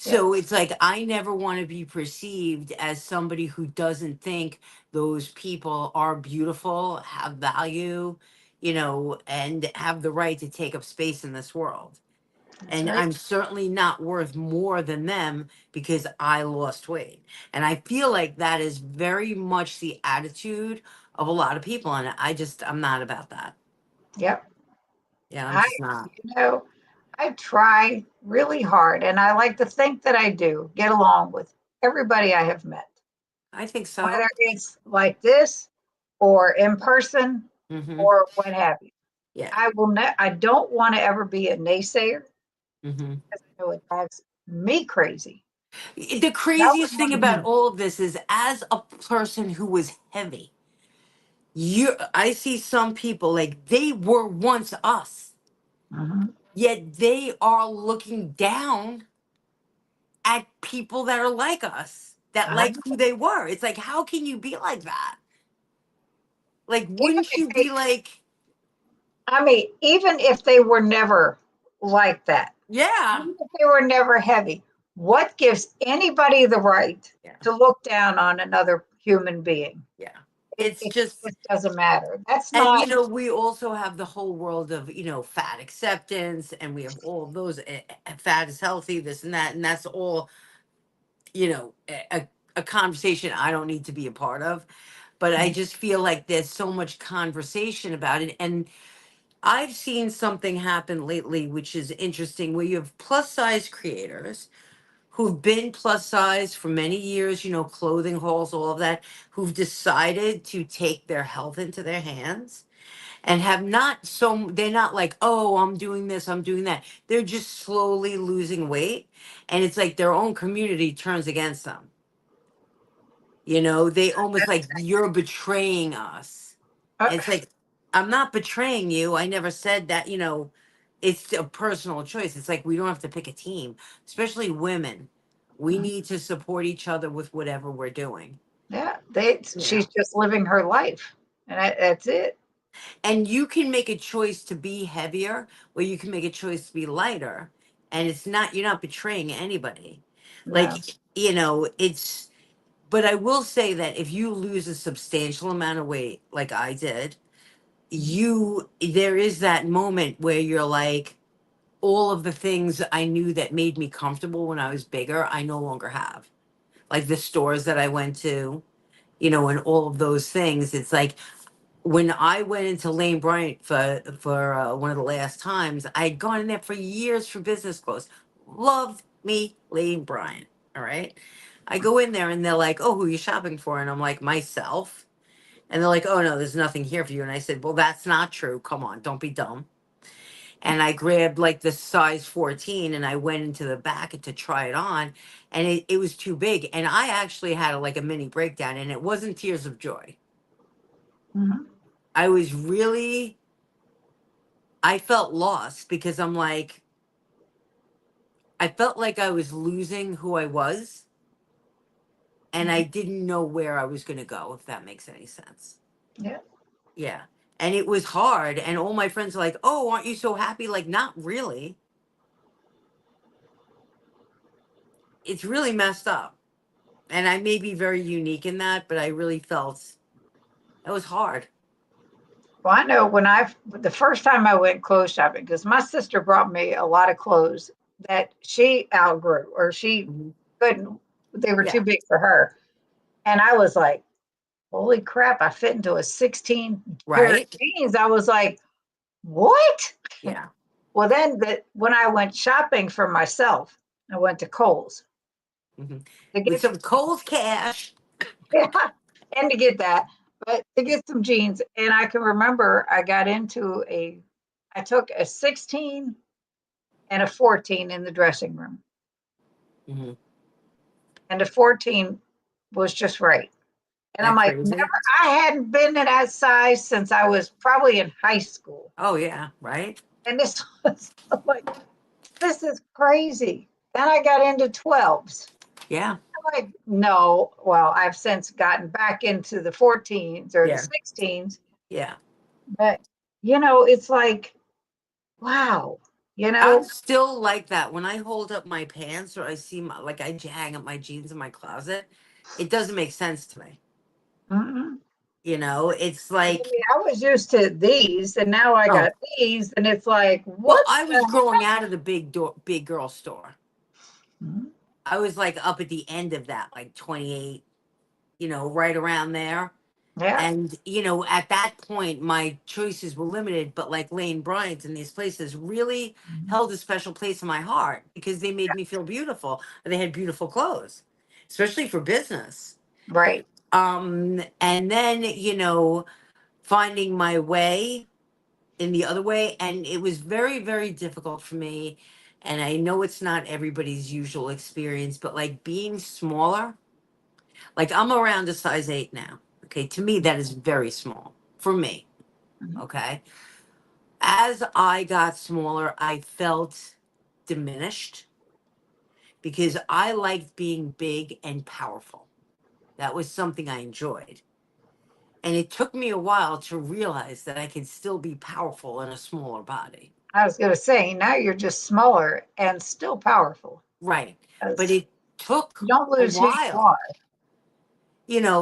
Yep. So it's like, I never want to be perceived as somebody who doesn't think those people are beautiful, have value, you know, and have the right to take up space in this world. That's And right. I'm certainly not worth more than them because I lost weight. And I feel like that is very much the attitude of a lot of people. And I'm not about that. Yep. Yeah, I'm I, just not. you know, I try really hard, and I like to think that I do get along with everybody I have met, I think whether so. it's like this or in person Mm-hmm. or what have you. Yeah. I don't want to ever be a naysayer Mm-hmm. because I know it drives me crazy. The I would craziest thing want about to. all of this is, as a person who was heavy, I see some people like they were once us, Mhm. yet they are looking down at people that are like us, that Uh-huh. like who they were. It's like, how can you be like that? Like, Even wouldn't if you they, be like, I mean, even if they were never like that, yeah, even if they were never heavy, what gives anybody the right yeah, to look down on another human being? yeah. It, It's it just, just doesn't matter. That's and not. you know, we also have the whole world of, you know, fat acceptance, and we have all of those. Fat is healthy, this and that, and that's all, you know, a conversation I don't need to be a part of. But I just feel like there's so much conversation about it. And I've seen something happen lately, which is interesting, where you have plus size creators who've been plus size for many years, you know, clothing hauls, all of that, who've decided to take their health into their hands and have not, so they're not like, oh, I'm doing this, I'm doing that. They're just slowly losing weight. And it's like their own community turns against them. You know, they almost like, you're betraying us. Uh, And it's like, I'm not betraying you. I never said that, you know, it's a personal choice. It's like, we don't have to pick a team, especially women. We need to support each other with whatever we're doing. yeah, You she's know, just living her life, and that's it. and you can make a choice to be heavier, or you can make a choice to be lighter. And it's not, you're not betraying anybody. Like, No, you know, but I will say that if you lose a substantial amount of weight, like I did, there is that moment where you're like, all of the things I knew that made me comfortable when I was bigger, I no longer have. Like the stores that I went to, you know, and all of those things. It's like, when I went into Lane Bryant for one of the last times, I had gone in there for years for business clothes. Loved me Lane Bryant. All right. I go in there and they're like, "Oh, who are you shopping for?" And I'm like, "Myself." And they're like, "Oh no, there's nothing here for you." And I said, "Well, that's not true. Come on, don't be dumb." And I grabbed like the size 14 and I went into the back to try it on, and it was too big. And I actually had like a mini breakdown, and it wasn't tears of joy. Mhm. I was really, I felt lost because I'm like, I felt like I was losing who I was, and I Mhm. didn't know where I was going to go, if that makes any sense. Yeah. Yeah. And it was hard. And all my friends are like, "Oh, aren't you so happy?" Like, not really. It's really messed up. And I may be very unique in that, but I really felt it was hard. Well, I know the first time I went clothes shopping, because my sister brought me a lot of clothes that she outgrew or she Mhm. couldn't, they were too Yeah. big for her. And I was like, holy crap, I fit into a 16 pair of Right? jeans. I was like, what? Yeah. Well, then when I went shopping for myself, I went to Kohl's Hmm. to With get, some cold cash. yeah, and to get that, but to get some jeans. And I can remember I took a 16 and a 14 in the dressing room. Hmm. And the 14 was just right. And I'm That like, never, crazy. I hadn't been in that size since I was probably in high school. Oh, yeah. Right? And this was I'm like, this is crazy. Then I got into 12s. Yeah. I'm like, no, well, I've since gotten back into the 14s or the Yeah. 16s. Yeah. But, it's like, wow, you I'm know, still like that. When I hold up my pants or I see like I hang up my jeans in my closet, it doesn't make sense to me. mm-mm. It's I like, mean, I was used to these and now I oh, got these, and it's like, well, what I was the growing out of the big girl store. heck? I was like up at the end of that, like 28, right around there. Yeah. And, at that point, my choices were limited, but like Lane Bryant and these places really Mhm. held a special place in my heart because they made me feel beautiful. They had beautiful clothes, especially for business. Right. And then, finding my way in the other way. And it was very, very difficult for me. And I know it's not everybody's usual experience, but like being smaller, like I'm around a size 8 now. Okay. To me, that is very small for me. Mhm. Okay. As I got smaller, I felt diminished because I liked being big and powerful. That was something I enjoyed. And it took me a while to realize that I could still be powerful in a smaller body. I was going to say, now you're just smaller and still powerful Right. But because it took you don't a lose who you while. are.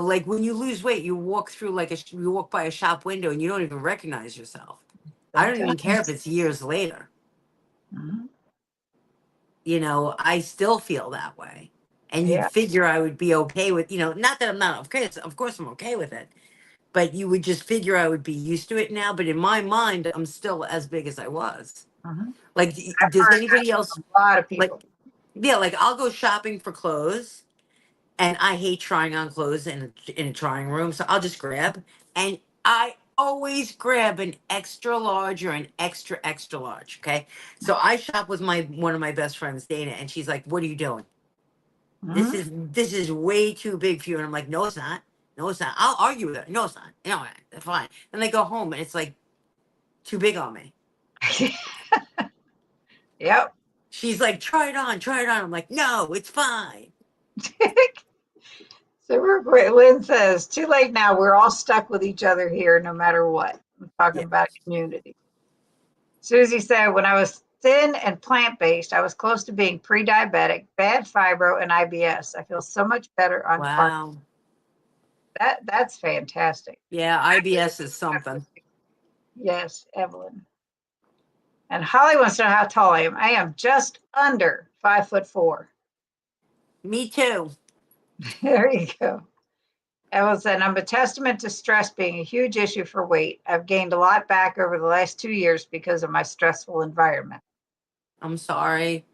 Like when you lose weight, you walk through you walk by a shop window and you don't even recognize yourself. I don't even care if Sometimes. it's years later. Mhm. I still feel that way. And you'd Yeah. figure I would be okay with, not that I'm not, of course I'm okay with it, but you would just figure I would be used to it now. But in my mind, I'm still as big as I was. Mhm. Like, I've does heard that anybody else, from a lot of like, people. yeah, like I'll go shopping for clothes and I hate trying on clothes in a trying room. So I'll just grab, and I always grab an extra large or an extra extra large. Okay, so I shop with my one of my best friends, Dana, and she's like, "What are you doing? This Mhm. is this is way too big for you." And I'm like, "No, it's not. No, it's not." I'll argue with her. No, it's not. No, it's fine. Then they go home and it's like too big on me. Yep. She's like, "Try it on, try it on." I'm like, "No, it's fine." So real quick, Lynn says, too late now. We're all stuck with each other here, no matter what. I'm talking Yeah. about community. Susie said, when I was thin and plant based, I was close to being pre diabetic, bad fibro, and IBS. I feel so much better on carb. Wow. That's fantastic. Yeah, IBS is something. Yes, Evelyn. And Holly wants to know how tall I am. I am just under 5'4". Me too. There you go. Ellen said, I'm a testament to stress being a huge issue for weight. I've gained a lot back over the last 2 years because of my stressful environment. I'm sorry.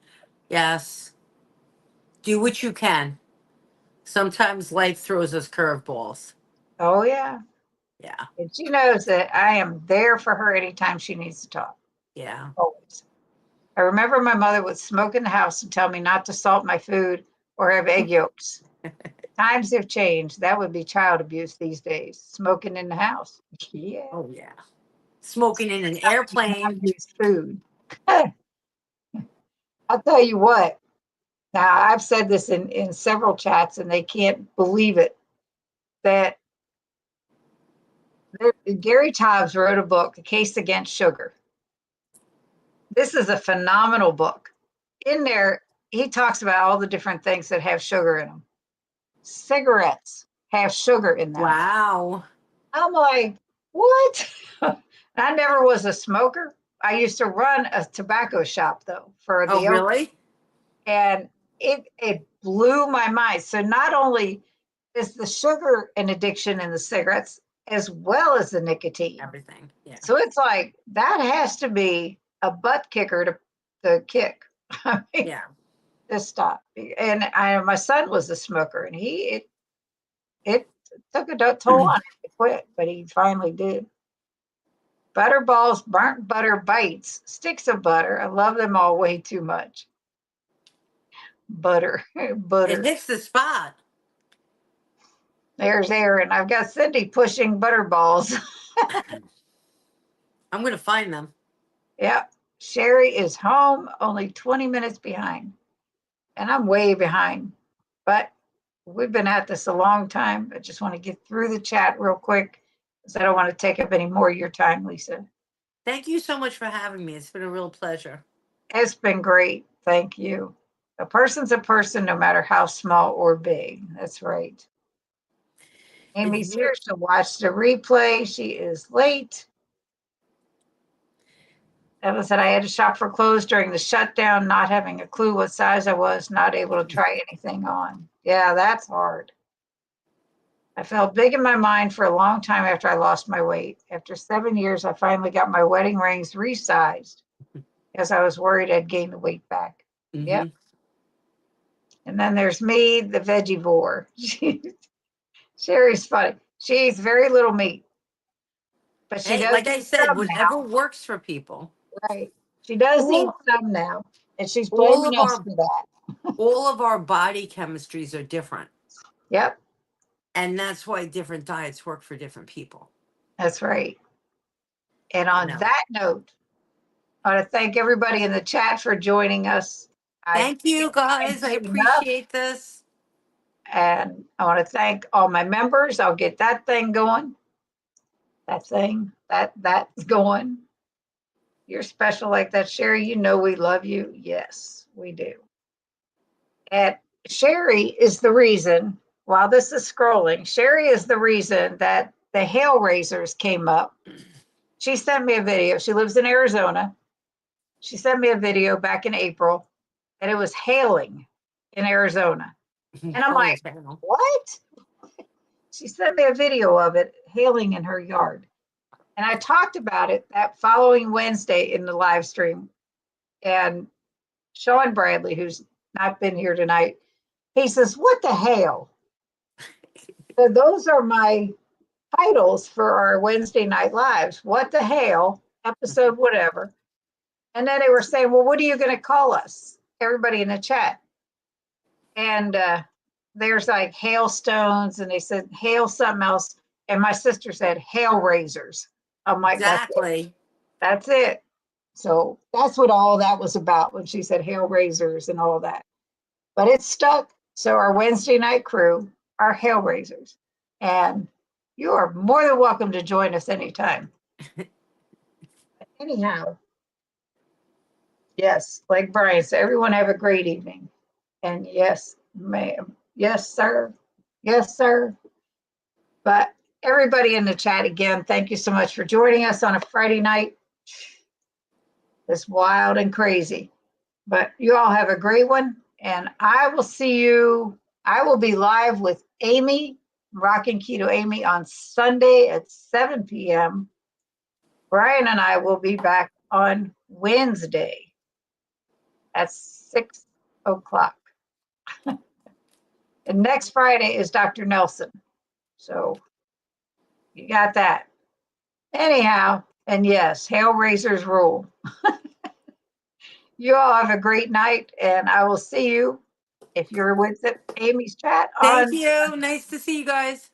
Yes. Do what you can. Sometimes life throws us curveballs. Oh, yeah. Yeah. And she knows that I am there for her anytime she needs to talk. Yeah. Always. I remember my mother would smoke in the house and tell me not to salt my food or have egg yolks. Times have changed. That would be child abuse these days. Smoking in the house. Yeah. Oh, yeah. Smoking in an airplane. Use food. I'll tell you what. Now, I've said this in several chats, and they can't believe it, that Gary Taubes wrote a book, The Case Against Sugar. This is a phenomenal book. In there, he talks about all the different things that have sugar in them. Cigarettes have sugar in them. Wow. I'm like, what? I never was a smoker. I used to run a tobacco shop, though, for Oh, the really? and it blew my mind. So not only is the sugar an addiction in the cigarettes, as well as the nicotine. Everything. Yeah. So it's like that has to be a butt kicker to kick. I mean, Yeah. to stop. And my son was a smoker, and it took a toll on him to quit, but he finally did. Butter balls, burnt butter bites, sticks of butter. I love them all way too much. Butter, It butter. hits the spot. There's Aaron. I've got Cindy pushing butter balls. I'm going to find them. Yep. Sherry is home, only 20 minutes behind. And I'm way behind. But we've been at this a long time. I just want to get through the chat real quick because I don't want to take up any more of your time, Lisa. Thank you so much for having me. It's been a real pleasure. It's been great. Thank you. A person's a person, no matter how small or big. That's right. Amy's here. She'll watch the replay. She is late. Ella said, I had to shop for clothes during the shutdown, not having a clue what size I was, not able to try anything on. Yeah, that's hard. I felt big in my mind for a long time after I lost my weight. After 7 years, I finally got my wedding rings resized because I was worried I'd gain the weight back. Yep. And then there's me, the vegivore. Sherry's funny. She eats very little meat, but she Hey, does like I eat said, some whatever now. works for people. Right. She does eat All, some now, and she's all blaming of us our for that. all of our body chemistries are different. Yep, And that's why different diets work for different people. that's right. And You on know. that note, I want to thank everybody in the chat for joining us. I Thank you can't guys. I thank you enough. appreciate this. And I want to thank all my members. I'll get that thing going. That's going. You're special like that, Sherry. You know we love you. Yes, we do. And Sherry is the reason, while this is scrolling, Sherry is the reason that the hail raisers came up. She sent me a video. She lives in Arizona. She sent me a video back in April, and it was hailing in Arizona. And I'm Holy like, cow. what? She sent me a video of it hailing in her yard. And I talked about it that following Wednesday in the live stream. And Sean Bradley, who's not been here tonight, he says, what the hell? So those are my titles for our Wednesday night lives. What the hell? Episode whatever. And then they were saying, well, what are you going to call us? Everybody in the chat. And there's like hailstones, and they said hail something else. And my sister said hail raisers. I'm like, that's it. Exactly. That's it. So that's what all that was about when she said hail raisers and all that. But it stuck. So our Wednesday night crew are hail raisers. And you are more than welcome to join us anytime. Anyhow, yes, like Brian said, everyone have a great evening. And yes, ma'am. Yes, sir. Yes, sir. But everybody in the chat, again, thank you so much for joining us on a Friday night. It's wild and crazy. But you all have a great one. And I will see you. I will be live with Amy Rockin' Keto Amy on Sunday at 7 p.m. Brian and I will be back on Wednesday at 6 o'clock. And next Friday is Dr. Nelson. So you got that. Anyhow, and yes, hail raisers rule. You all have a great night, and I will see you if you're with Amy's chat Thank on. you. Nice to see you guys.